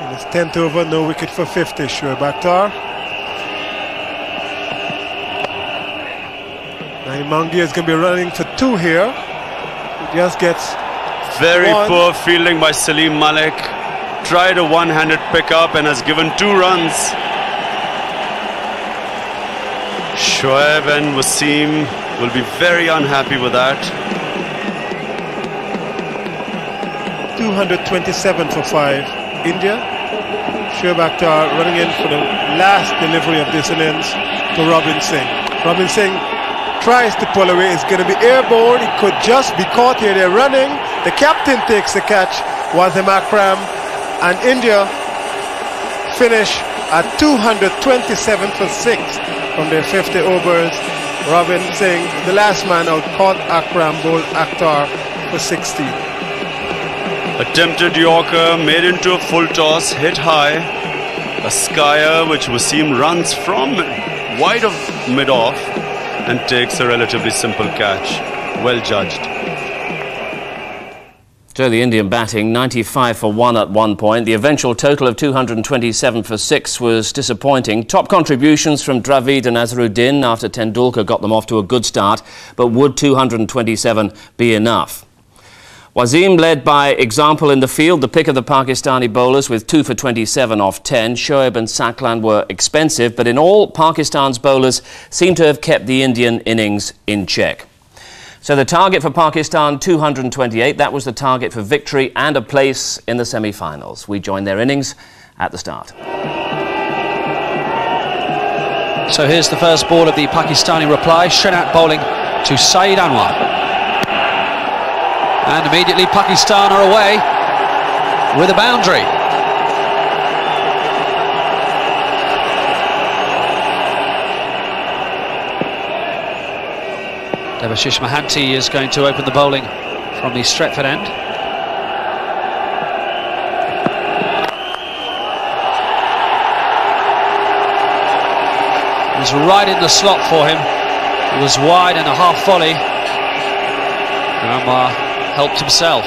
[SPEAKER 11] In his 10th over, no wicket for 50, Shoaib Akhtar. Mangia is going to be running for 2 here. He just gets
[SPEAKER 16] very
[SPEAKER 11] 1.
[SPEAKER 16] poor fielding by Salim Malik. Tried a one-handed pickup and has given 2 runs. Shoaib and Wasim will be very unhappy with that.
[SPEAKER 11] 227 for 5. India. Shoaib Akhtar running in for the last delivery of this innings to Robin Singh. Robin Singh tries to pull away. It's going to be airborne. It could just be caught here. They're running. The captain takes the catch, Wasim Akram, and India finish at 227 for 6 from their 50 overs. Robin Singh, the last man out, caught Akram, bowled Akhtar for 60.
[SPEAKER 16] Attempted Yorker, made into a full toss, hit high. A skyer which Wasim runs from wide of mid-off and takes a relatively simple catch. Well judged.
[SPEAKER 8] So the Indian batting 95 for 1 at one point. The eventual total of 227 for 6 was disappointing. Top contributions from Dravid and Azharuddin after Tendulkar got them off to a good start. But would 227 be enough? Wasim led by example in the field, the pick of the Pakistani bowlers with 2 for 27 off 10. Shoaib and Saklan were expensive, but in all, Pakistan's bowlers seem to have kept the Indian innings in check. So the target for Pakistan, 228. That was the target for victory and a place in the semi-finals. We joined their innings at the start.
[SPEAKER 15] So here's the first ball of the Pakistani reply. Srinath bowling to Saeed Anwar. And immediately Pakistan are away with a boundary. Debashish Mahanti is going to open the bowling from the Stretford end. It was right in the slot for him. It was wide and a half volley. Anwar helped himself.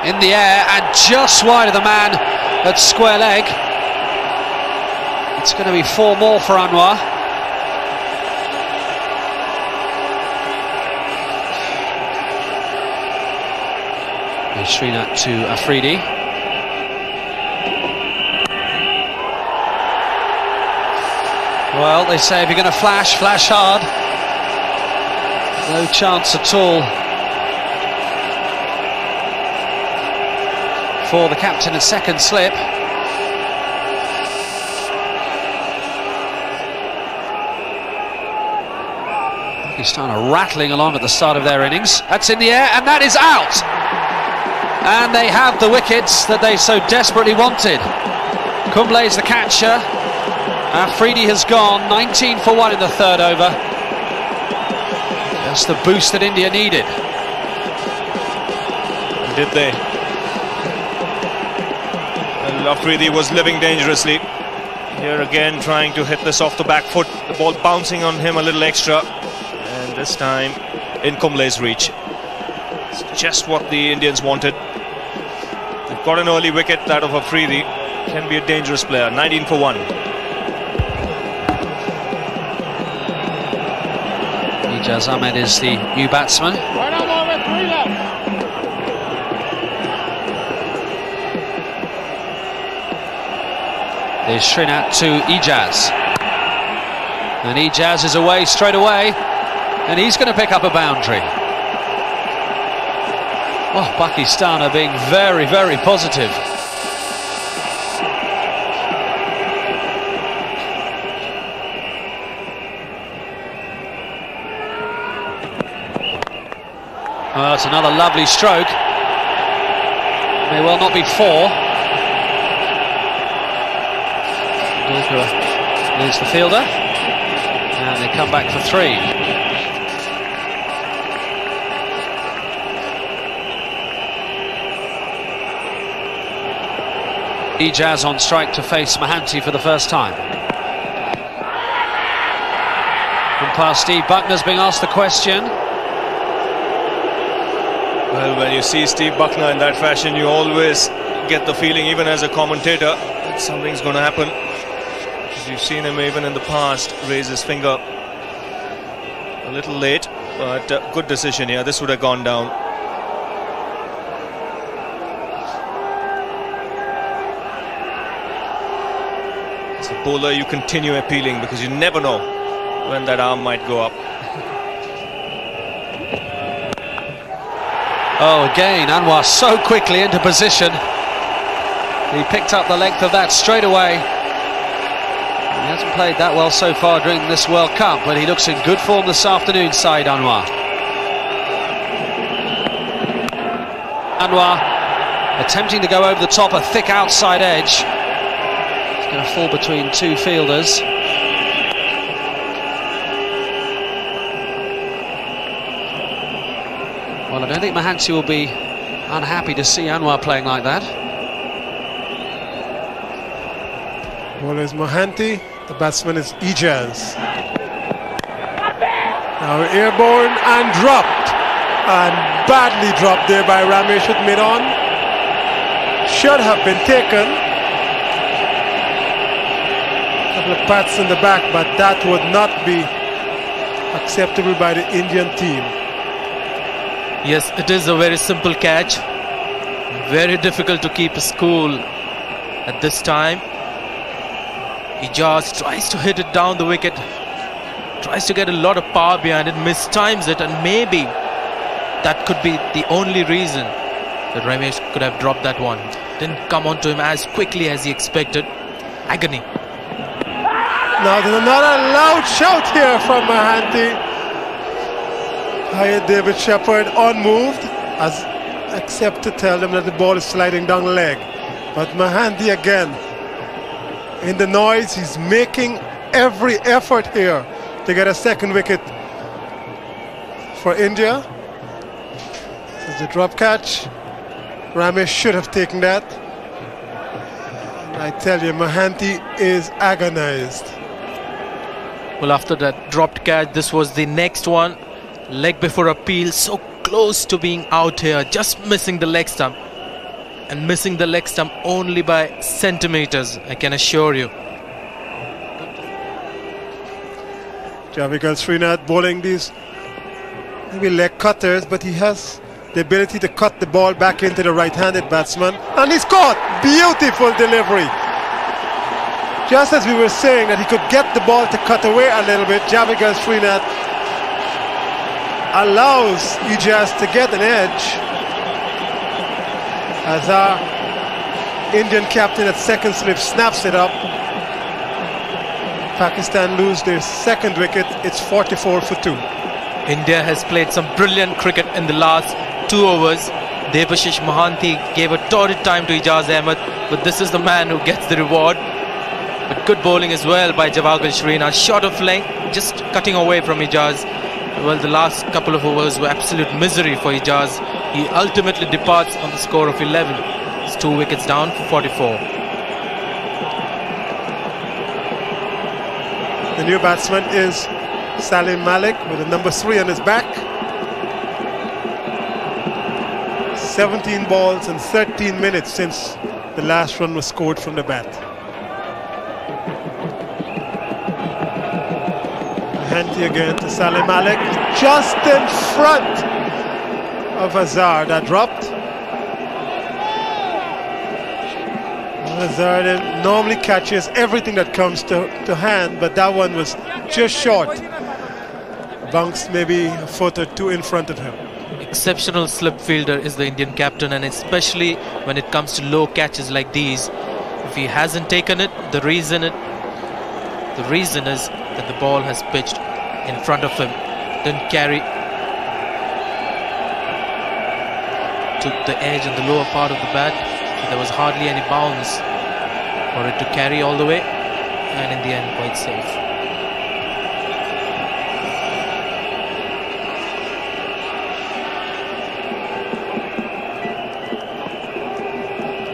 [SPEAKER 15] In the air and just wide of the man at square leg. It's going to be 4 more for Anwar. Here's Srinath to Afridi. Well, they say if you're going to flash, flash hard. No chance at all for the captain, a second slip. Pakistan are rattling along at the start of their innings. That's in the air and that is out. And they have the wickets that they so desperately wanted. Kumble's the catcher. Afridi has gone, 19 for 1 in the 3rd over. Just the boost that India needed.
[SPEAKER 9] Did they? Well, Afridi was living dangerously. Here again trying to hit this off the back foot. The ball bouncing on him a little extra. And this time in Kumble's reach. It's just what the Indians wanted. They've got an early wicket, that of Afridi. Can be a dangerous player, 19 for 1.
[SPEAKER 15] Ijaz Ahmed is the new batsman. There's Srinath to Ijaz. And Ijaz is away straight away. And he's going to pick up a boundary. Well, Pakistan are being very, very positive. Oh, that's another lovely stroke. May well not be 4. Dulka leaves the fielder, and they come back for 3. Ijaz on strike to face Mohanty for the first time. Umpire Steve Buckner's being asked the question.
[SPEAKER 9] Well, when you see Steve Buckner in that fashion, you always get the feeling, even as a commentator, that something's going to happen. Because you've seen him even in the past raise his finger a little late, but good decision here. This would have gone down. As a bowler, you continue appealing because you never know when that arm might go up.
[SPEAKER 15] Oh, again, Anwar so quickly into position. He picked up the length of that straight away. He hasn't played that well so far during this World Cup, but he looks in good form this afternoon, Saeed Anwar. Anwar attempting to go over the top, a thick outside edge. He's going to fall between 2 fielders. Well, I don't think Mohanty will be unhappy to see Anwar playing like that.
[SPEAKER 11] Well, is Mohanty, the batsman is Ijaz. Now airborne and dropped, and badly dropped there by Ramesh with mid-on. Should have been taken. A couple of pats in the back, but that would not be acceptable by the Indian team.
[SPEAKER 12] Yes, it is a very simple catch. Very difficult to keep us cool at this time. Ijaz tries to hit it down the wicket, tries to get a lot of power behind it, mistimes it, and maybe that could be the only reason that Ramesh could have dropped that one. Didn't come onto him as quickly as he expected. Agony.
[SPEAKER 11] Now there's another loud shout here from Mohanty. Hired David Shepherd unmoved, as except to tell them that the ball is sliding down the leg. But Mohanty again, in the noise, he's making every effort here to get a second wicket for India. This is the drop catch. Ramesh should have taken that. I tell you, Mohanty is agonized.
[SPEAKER 12] Well, after that dropped catch, this was the next one. Leg before appeal, so close to being out here, just missing the leg stump. And missing the leg stump only by centimeters, I can assure you.
[SPEAKER 11] Javigal Srinath bowling these maybe leg cutters, but he has the ability to cut the ball back into the right-handed batsman. And he's caught! Beautiful delivery. Just as we were saying that he could get the ball to cut away a little bit, Javigal Srinath allows Ijaz to get an edge. As our Indian captain at second slip snaps it up. Pakistan lose their second wicket. It's 44 for 2.
[SPEAKER 12] India has played some brilliant cricket in the last 2 overs. Debashish Mohanty gave a torrid time to Ijaz Ahmed, but this is the man who gets the reward. But good bowling as well by Jawagal Srinath. Short of length, just cutting away from Ijaz. Well, the last couple of overs were absolute misery for Ijaz. He ultimately departs on the score of 11. It's 2 wickets down for 44.
[SPEAKER 11] The new batsman is Salim Malik with a number 3 on his back. 17 balls and 13 minutes since the last run was scored from the bat. Mohanty again to Salim Malik, just in front of Azhar. That dropped. Azhar normally catches everything that comes to hand, but that one was just short. Bounced maybe a foot or 2 in front of him.
[SPEAKER 12] Exceptional slip fielder is the Indian captain, and especially when it comes to low catches like these. If he hasn't taken it, the reason is that the ball has pitched in front of him. Didn't carry.
[SPEAKER 17] to the edge and the lower part of the bat. So there was hardly any bounce for it to carry all the way, and in the end quite safe.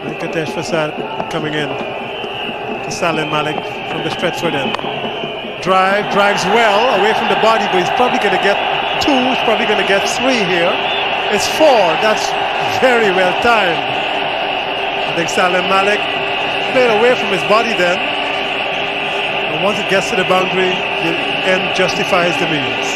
[SPEAKER 11] Venkatesh Prasad coming in to Salim Malik from the stretch foot end. Drives well away from the body, but he's probably going to get 2, he's probably going to get 3 here. It's 4, that's very well timed. I think Salim Malik played away from his body then. And once it gets to the boundary, the end justifies the means.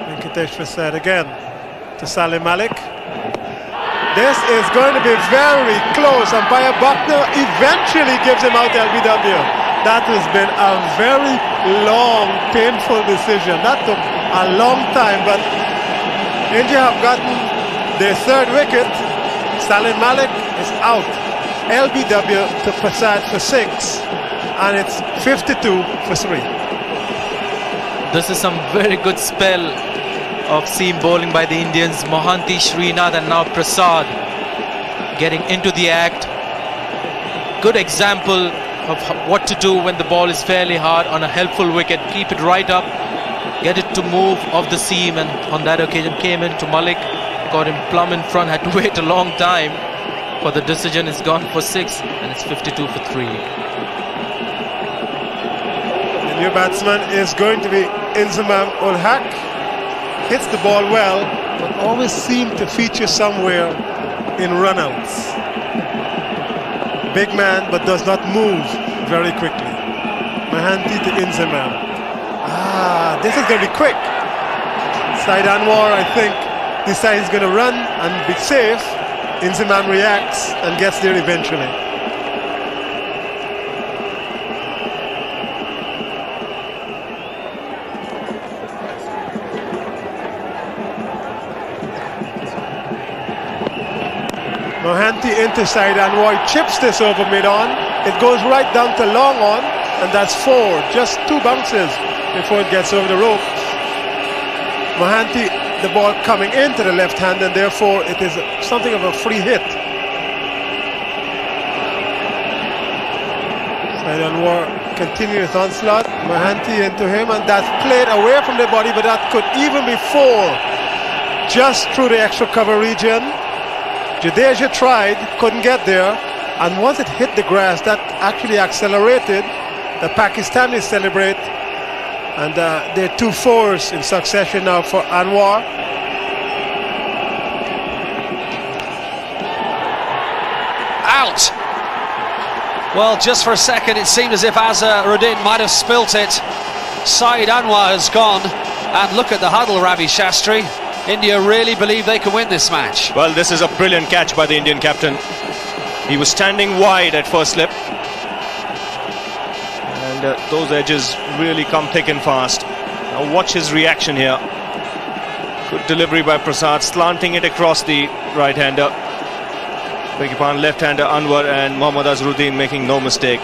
[SPEAKER 11] Venkatesh Prasad again to Salim Malik. This is going to be very close. Umpire Buckner eventually gives him out LBW. That has been a very long, painful decision. That took a long time, but India have gotten their 3rd wicket. Salim Malik is out. LBW to Prasad for 6, and it's 52 for 3.
[SPEAKER 17] This is some very good spell of seam bowling by the Indians. Mohanty, Srinath and now Prasad getting into the act. Good example of what to do when the ball is fairly hard on a helpful wicket. Keep it right up, get it to move off the seam, and on that occasion came into Malik, got him plumb in front, had to wait a long time for the decision. It's gone for 6 and it's 52 for 3.
[SPEAKER 11] The new batsman is going to be Inzamam ul Haq. Hits the ball well, but always seemed to feature somewhere in runouts. Big man, but does not move very quickly. Mohanty to Inzamam. This is going to be quick. Saeed Anwar, I think, decides he's going to run and be safe. Inzamam reacts and gets there eventually. Mohanty into Saeed Anwar, chips this over mid-on. It goes right down to long on, and that's 4. Just 2 bounces before it gets over the rope. Mohanty, the ball coming into the left hand, and therefore it is something of a free hit. Saeed Anwar continues onslaught. Mohanty into him, and that's played away from the body, but that could even be 4. Just through the extra cover region. Jadeja tried, couldn't get there, and once it hit the grass, that actually accelerated. The Pakistanis celebrate, and they're 2 4s in succession now for Anwar.
[SPEAKER 15] Out! Well, just for a second, it seemed as if Azharuddin might have spilt it. Saeed Anwar has gone, and look at the huddle, Ravi Shastri. India really believe they can win this match.
[SPEAKER 9] Well, this is a brilliant catch by the Indian captain. He was standing wide at first slip, and those edges really come thick and fast. Now watch his reaction here. Good delivery by Prasad, slanting it across the right-hander. Beg your pardon, left-hander Anwar, and Mohammad Azharuddin making no mistake.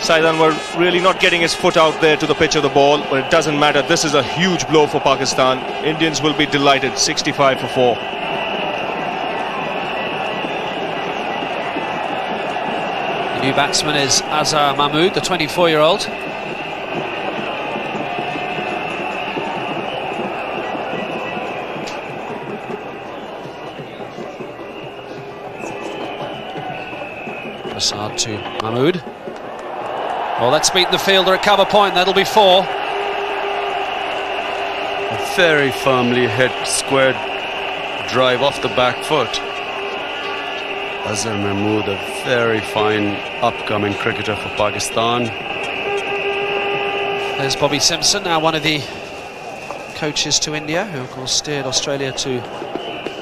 [SPEAKER 9] Saeed Anwar really not getting his foot out there to the pitch of the ball, but it doesn't matter. This is a huge blow for Pakistan. Indians will be delighted. 65 for 4.
[SPEAKER 15] The new batsman is Azhar Mahmood, the 24-year-old. Prasad to Mahmood. Well, that's beaten the fielder at cover point. That'll be 4.
[SPEAKER 16] A very firmly hit square drive off the back foot. Azhar Mahmood, a very fine upcoming cricketer for Pakistan.
[SPEAKER 15] There's Bobby Simpson, now one of the coaches to India, who of course steered Australia to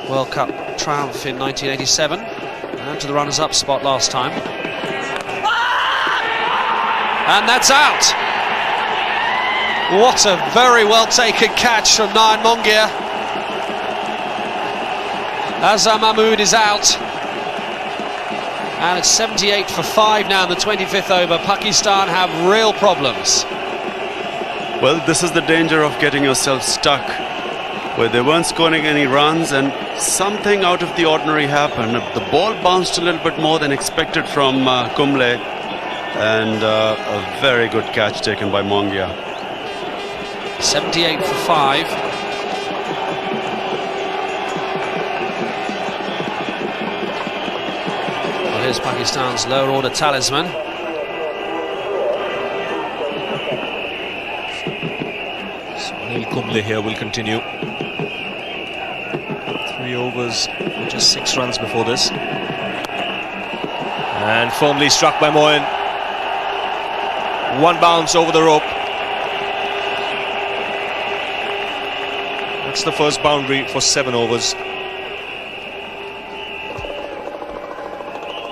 [SPEAKER 15] World Cup triumph in 1987 and to the runners-up spot last time. And that's out. What a very well taken catch from Nayan Mongia. Azhar Mahmood is out. And it's 78 for 5 now in the 25th over. Pakistan have real problems.
[SPEAKER 16] Well, this is the danger of getting yourself stuck, where they weren't scoring any runs and something out of the ordinary happened. The ball bounced a little bit more than expected from Kumble, and a very good catch taken by Mongia.
[SPEAKER 15] 78 for 5. Well, here's Pakistan's lower order talisman.
[SPEAKER 9] So Anil Kumble here will continue. 3 overs, just 6 runs before this. And firmly struck by Moin. One bounce over the rope. That's the first boundary for 7 overs.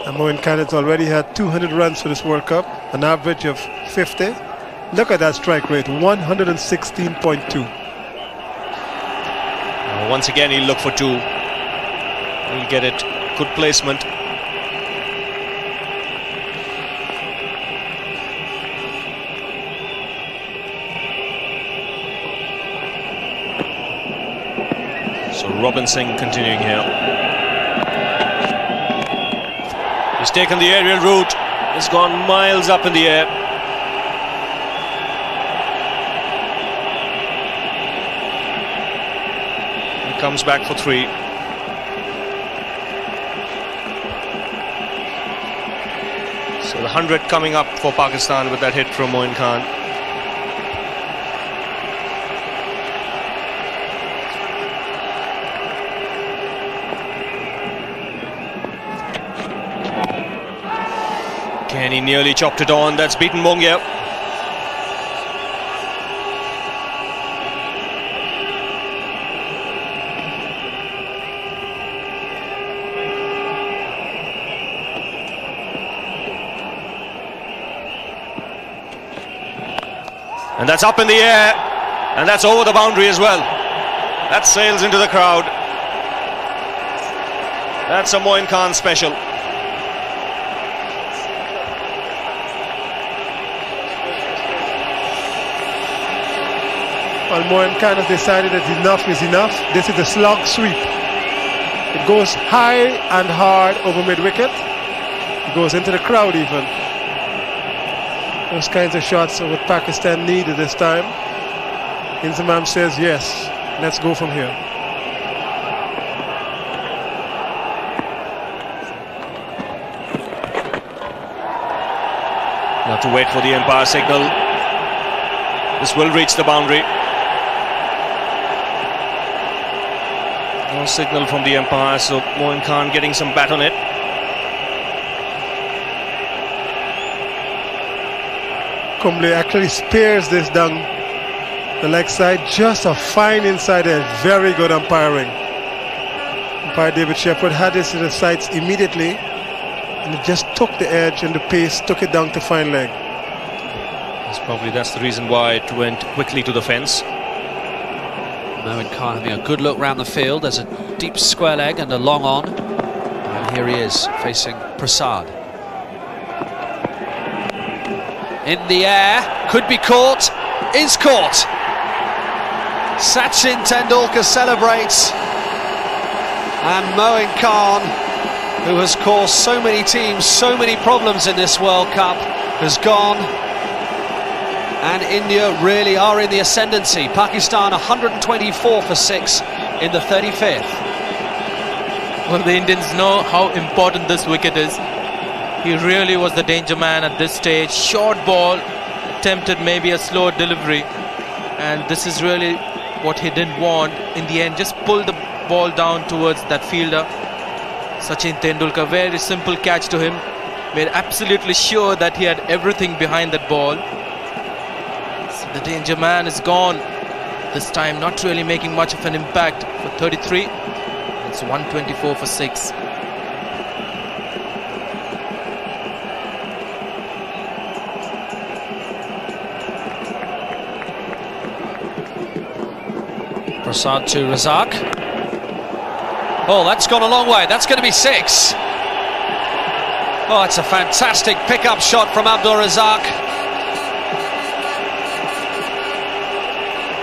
[SPEAKER 11] And Moin Khan has already had 200 runs for this World Cup, an average of 50. Look at that strike rate, 116.2.
[SPEAKER 9] Once again, he'll look for 2. He'll get it. Good placement. So Robinson continuing here. He's taken the aerial route. He's gone miles up in the air. He comes back for 3. So the 100 coming up for Pakistan with that hit from Moin Khan. And he nearly chopped it on. That's beaten Mongia. And that's up in the air. And that's over the boundary as well. That sails into the crowd. That's a Moin Khan special.
[SPEAKER 11] Well, Moin Khan has decided that enough is enough. This is a slog sweep. It goes high and hard over mid-wicket. It goes into the crowd even. Those kinds of shots are what Pakistan need at this time. Inzamam says, yes, let's go from here.
[SPEAKER 9] You have to wait for the umpire signal. This will reach the boundary. No signal from the umpire, so Moin Khan getting some bat on it.
[SPEAKER 11] Kumble actually spares this down the leg side. Just a fine inside edge. Very good umpiring. Umpire David Shepherd had this in the sights immediately, and it just took the edge and the pace, took it down to fine leg.
[SPEAKER 9] That's the reason why it went quickly to the fence.
[SPEAKER 15] Moin Khan having a good look round the field. There's a deep square leg and a long on. And here he is facing Prasad. In the air, could be caught, is caught. Sachin Tendulkar celebrates. And Moin Khan, who has caused so many teams so many problems in this World Cup, has gone. And India really are in the ascendancy. Pakistan 124 for 6 in the 35th.
[SPEAKER 17] Well, the Indians know how important this wicket is. He really was the danger man at this stage. Short ball, attempted maybe a slow delivery. And this is really what he didn't want. In the end, just pulled the ball down towards that fielder. Sachin Tendulkar, very simple catch to him. Made absolutely sure that he had everything behind that ball. The danger man is gone. This time not really making much of an impact for 33. It's 124 for 6.
[SPEAKER 15] Prasad to Razak. Oh, that's gone a long way. That's going to be 6. Oh, it's a fantastic pick-up shot from Abdul Razak.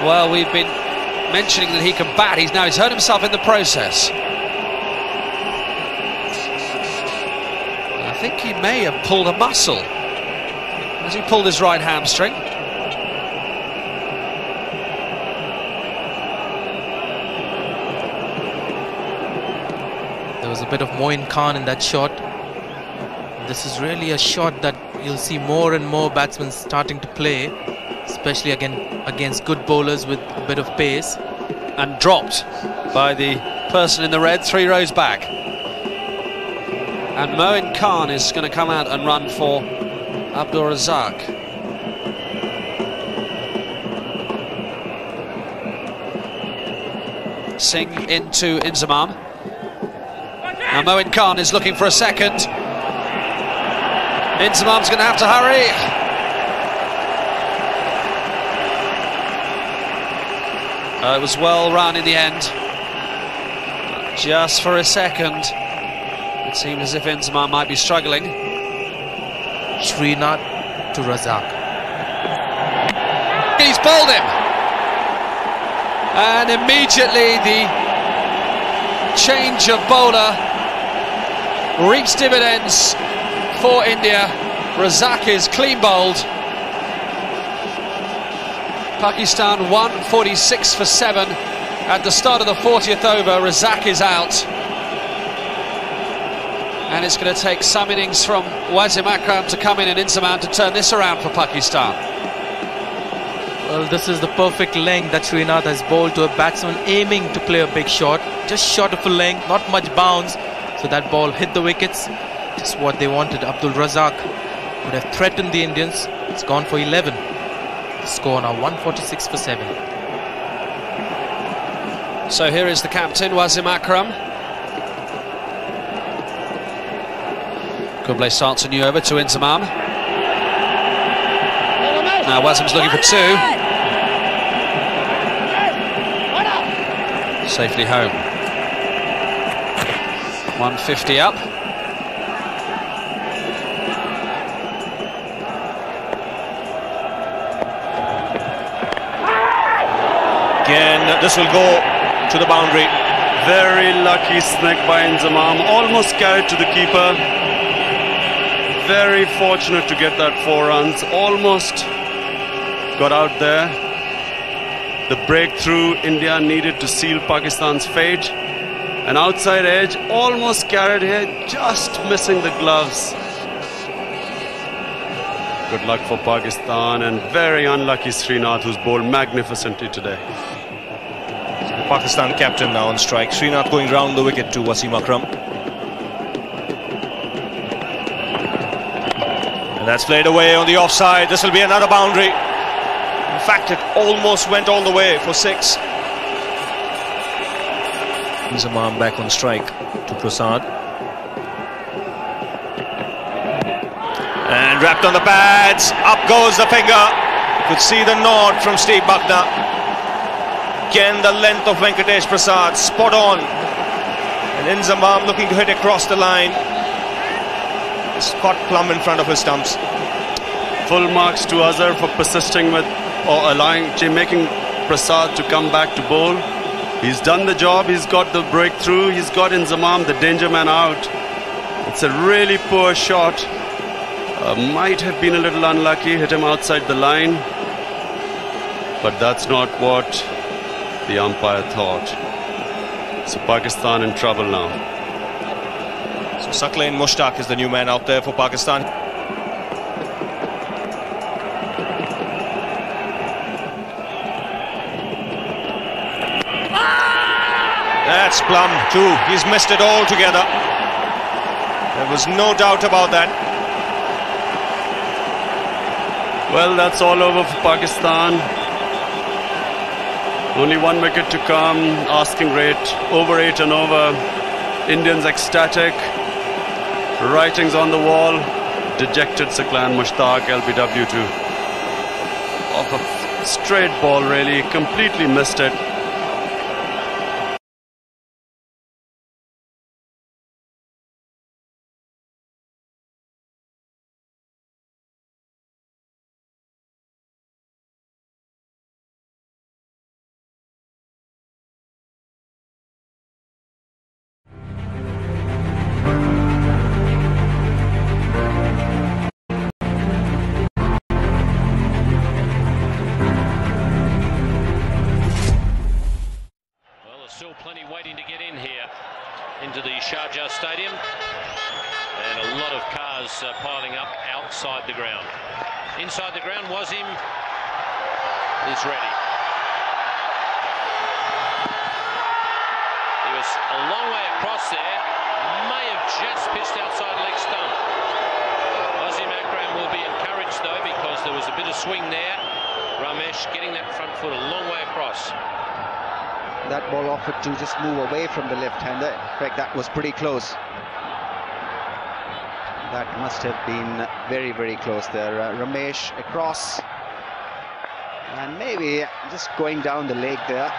[SPEAKER 15] Well, we've been mentioning that he can bat. He's hurt himself in the process. I think he may have pulled a muscle. Has he pulled his right hamstring?
[SPEAKER 17] There was a bit of Moin Khan in that shot. This is really a shot that you'll see more and more batsmen starting to play, especially against good bowlers with a bit of pace.
[SPEAKER 15] And dropped by the person in the red 3 rows back. And Moin Khan is going to come out and run for Abdul Razak. Singh into Inzamam. Now Moin Khan is looking for a second. Inzamam's going to have to hurry. It was well run in the end. Just for a second. It seemed as if Inzamam might be struggling.
[SPEAKER 17] Srinath to Razak.
[SPEAKER 15] He's bowled him. And immediately the change of bowler reaps dividends for India. Razak is clean bowled. Pakistan 146 for 7 at the start of the 40th over. Razak is out. And it's going to take some innings from Wasim Akram to come in and Inzamam to turn this around for Pakistan.
[SPEAKER 17] Well, this is the perfect length that Srinath has bowled to a batsman aiming to play a big shot. Just short of a length, not much bounce. So that ball hit the wickets. Just what they wanted. Abdul Razak would have threatened the Indians. It's gone for 11. The score now 146 for 7.
[SPEAKER 15] So here is the captain, Wasim Akram. Kumble starts a new over to Inzamam. Now Wasim's looking for 2. Safely home. 150 up.
[SPEAKER 9] Again, this will go to the boundary.
[SPEAKER 16] Very lucky snag by Inzamam. Almost carried to the keeper. Very fortunate to get that 4 runs. Almost got out there. The breakthrough India needed to seal Pakistan's fate. An outside edge, almost carried here, just missing the gloves. Good luck for Pakistan and very unlucky Srinath, who's bowled magnificently today.
[SPEAKER 9] The Pakistan captain now on strike. Srinath going round the wicket to Wasim Akram. And that's played away on the offside. This will be another boundary. In fact, it almost went all the way for 6. Inzamam back on strike to Prasad. And wrapped on the pads. Up goes the finger. Could see the nod from Steve Buckner. Again, the length of Venkatesh Prasad. Spot on. And Inzamam looking to hit across the line. It's caught plumb in front of his stumps.
[SPEAKER 16] Full marks to Azhar for persisting with or making Prasad to come back to bowl. He's done the job, he's got the breakthrough, he's got Inzamam, the danger man, out. It's a really poor shot. Might have been a little unlucky, hit him outside the line. But that's not what the umpire thought. So Pakistan in trouble now.
[SPEAKER 9] So Saqlain Mushtaq is the new man out there for Pakistan. That's plumb too. He's missed it altogether. There was no doubt about that.
[SPEAKER 16] Well, that's all over for Pakistan. Only 1 wicket to come. Asking rate over 8 and over. Indians ecstatic. Writings on the wall. Dejected Saqlain Mushtaq, LBW to off a straight ball, really. Completely missed it.
[SPEAKER 18] still plenty waiting to get in here into the Sharjah Stadium, and a lot of cars piling up outside the ground. Inside the ground, Wasim is ready. He was a long way across there, may have just pitched outside leg stump. Wasim Akram will be encouraged though, because there was a bit of swing there. Ramesh getting that front foot a long way across.
[SPEAKER 19] That ball offered to just move away from the left-hander. In fact, that was pretty close. That must have been very, very close there. Ramesh across, and maybe just going down the leg there.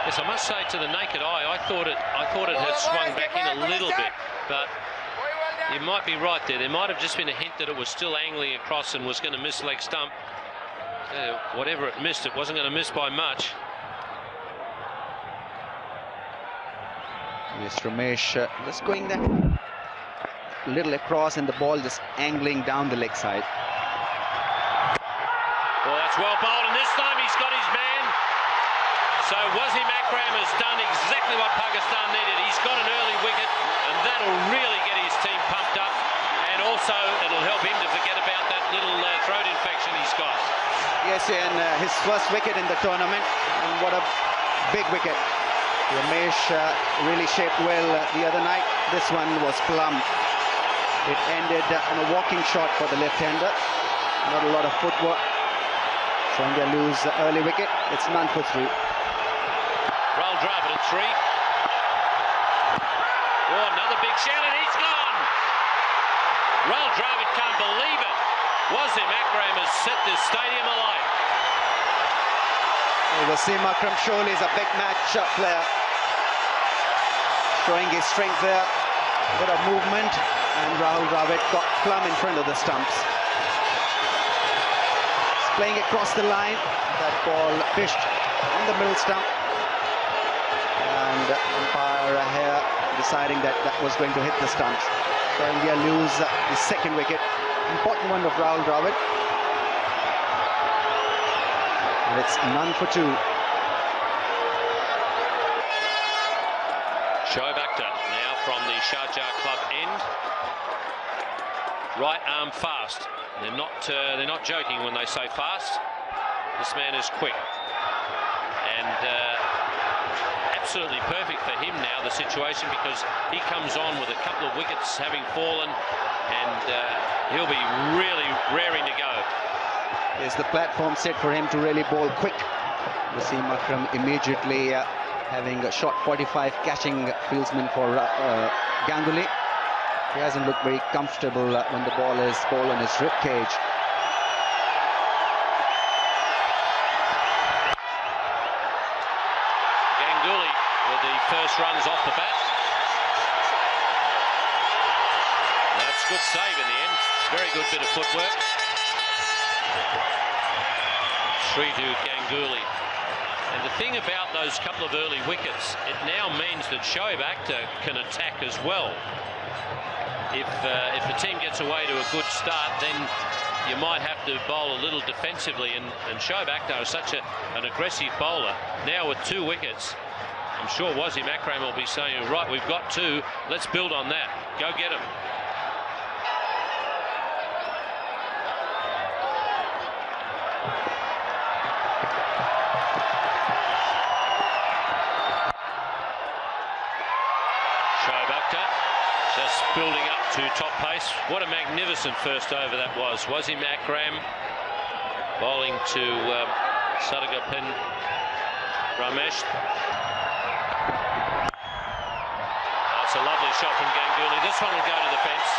[SPEAKER 18] Yes, I must say, to the naked eye, I thought it had swung back in a little bit, but you might be right there. There might have just been a hint that it was still angling across and was going to miss leg stump. Whatever it missed, it wasn't going to miss by much.
[SPEAKER 19] Yes, Ramesh just going that little across, and the ball just angling down the leg side.
[SPEAKER 18] Well, that's well bowled, and this time he's got his man. So Wasim Akram has done exactly what Pakistan needed. He's got an early wicket, and that'll really get his team pumped up, and also it'll help him to forget about that little throat infection he's got.
[SPEAKER 19] Yes, and his first wicket in the tournament, and what a big wicket. Ramesh really shaped well the other night. This one was plumb. It ended on a walking shot for the left-hander. Not a lot of footwork. So India lose the early wicket. It's none for 3.
[SPEAKER 18] Rahul Dravid at 3. Oh, another big shout, and he's gone! Rahul Dravid can't believe it. Wasim Akram has set this stadium alight.
[SPEAKER 19] Wasim Akram surely is a big match player. Showing his strength there. Bit of movement, and Rahul Dravid got plumb in front of the stumps. He's playing across the line. That ball pitched on the middle stump. And umpire here deciding that that was going to hit the stumps. So India lose the second wicket. Important one of Rahul Dravid. And it's none for 2.
[SPEAKER 18] Shoaib Akhtar now from the Sharjah club end. Right arm fast. They're not joking when they say fast. This man is quick. And absolutely perfect for him now, the situation, because he comes on with a couple of wickets having fallen, and he'll be really raring to go.
[SPEAKER 19] Is the platform set for him to really bowl quick? Wasim Akram immediately having a shot 45, catching fieldsman for Ganguly. He hasn't looked very comfortable when the ball is bowled on his rib cage.
[SPEAKER 18] Ganguly with the first runs off the bat. That's a good save in the end. Very good bit of footwork. Sridu Ganguly. And the thing about those couple of early wickets, it now means that Shoaib Akhtar can attack as well. If the team gets away to a good start, then you might have to bowl a little defensively, and Shoaib Akhtar is such an aggressive bowler. Now with 2 wickets, I'm sure Wasim Akram will be saying, right, we've got 2, let's build on that. Go get them. Just building up to top pace. What a magnificent first over that was. Wasim Akram bowling to Sadaqah Ramesh. That's a lovely shot from Ganguly. This one will go to the fence.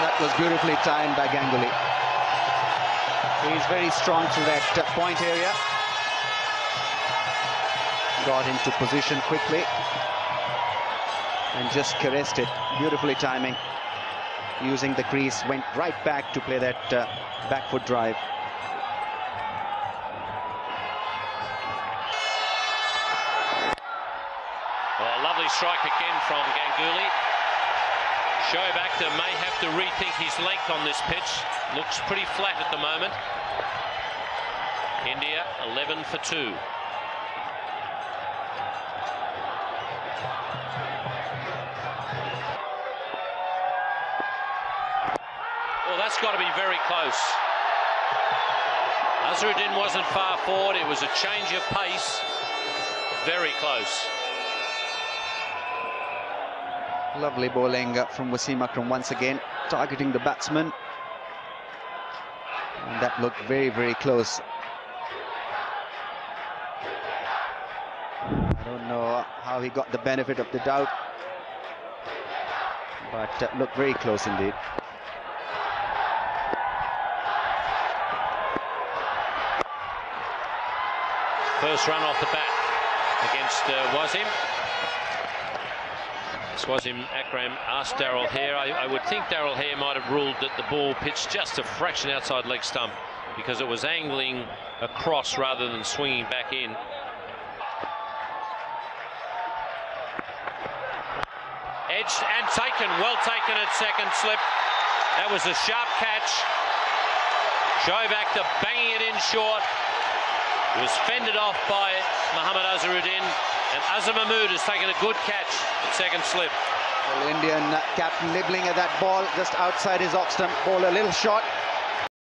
[SPEAKER 19] That was beautifully timed by Ganguly. He's very strong through that point area. Got into position quickly and just caressed it. Beautifully timing. Using the crease, went right back to play that back foot drive.
[SPEAKER 18] Oh, lovely strike again from Ganguly. Shoaib Akhtar may have to rethink his length on this pitch. Looks pretty flat at the moment. India 11 for 2. Well, that's got to be very close. Azharuddin wasn't far forward. It was a change of pace. Very close.
[SPEAKER 19] Lovely bowling from Wasim Akram once again, targeting the batsman. And that looked very, very close. I don't know how he got the benefit of the doubt, but looked very close indeed.
[SPEAKER 18] First run off the bat against Wasim. Wasim Akram asked Daryl Hare. I would think Daryl Hare might have ruled that the ball pitched just a fraction outside leg stump because it was angling across rather than swinging back in. Edged and taken, well taken at second slip. That was a sharp catch. Shoaib Akhtar banging it in short. It was fended off by Mohammad Azharuddin, and Azhar Mahmood has taken a good catch at second slip.
[SPEAKER 19] Well, Indian captain nibbling at that ball just outside his off stump. Ball a little short.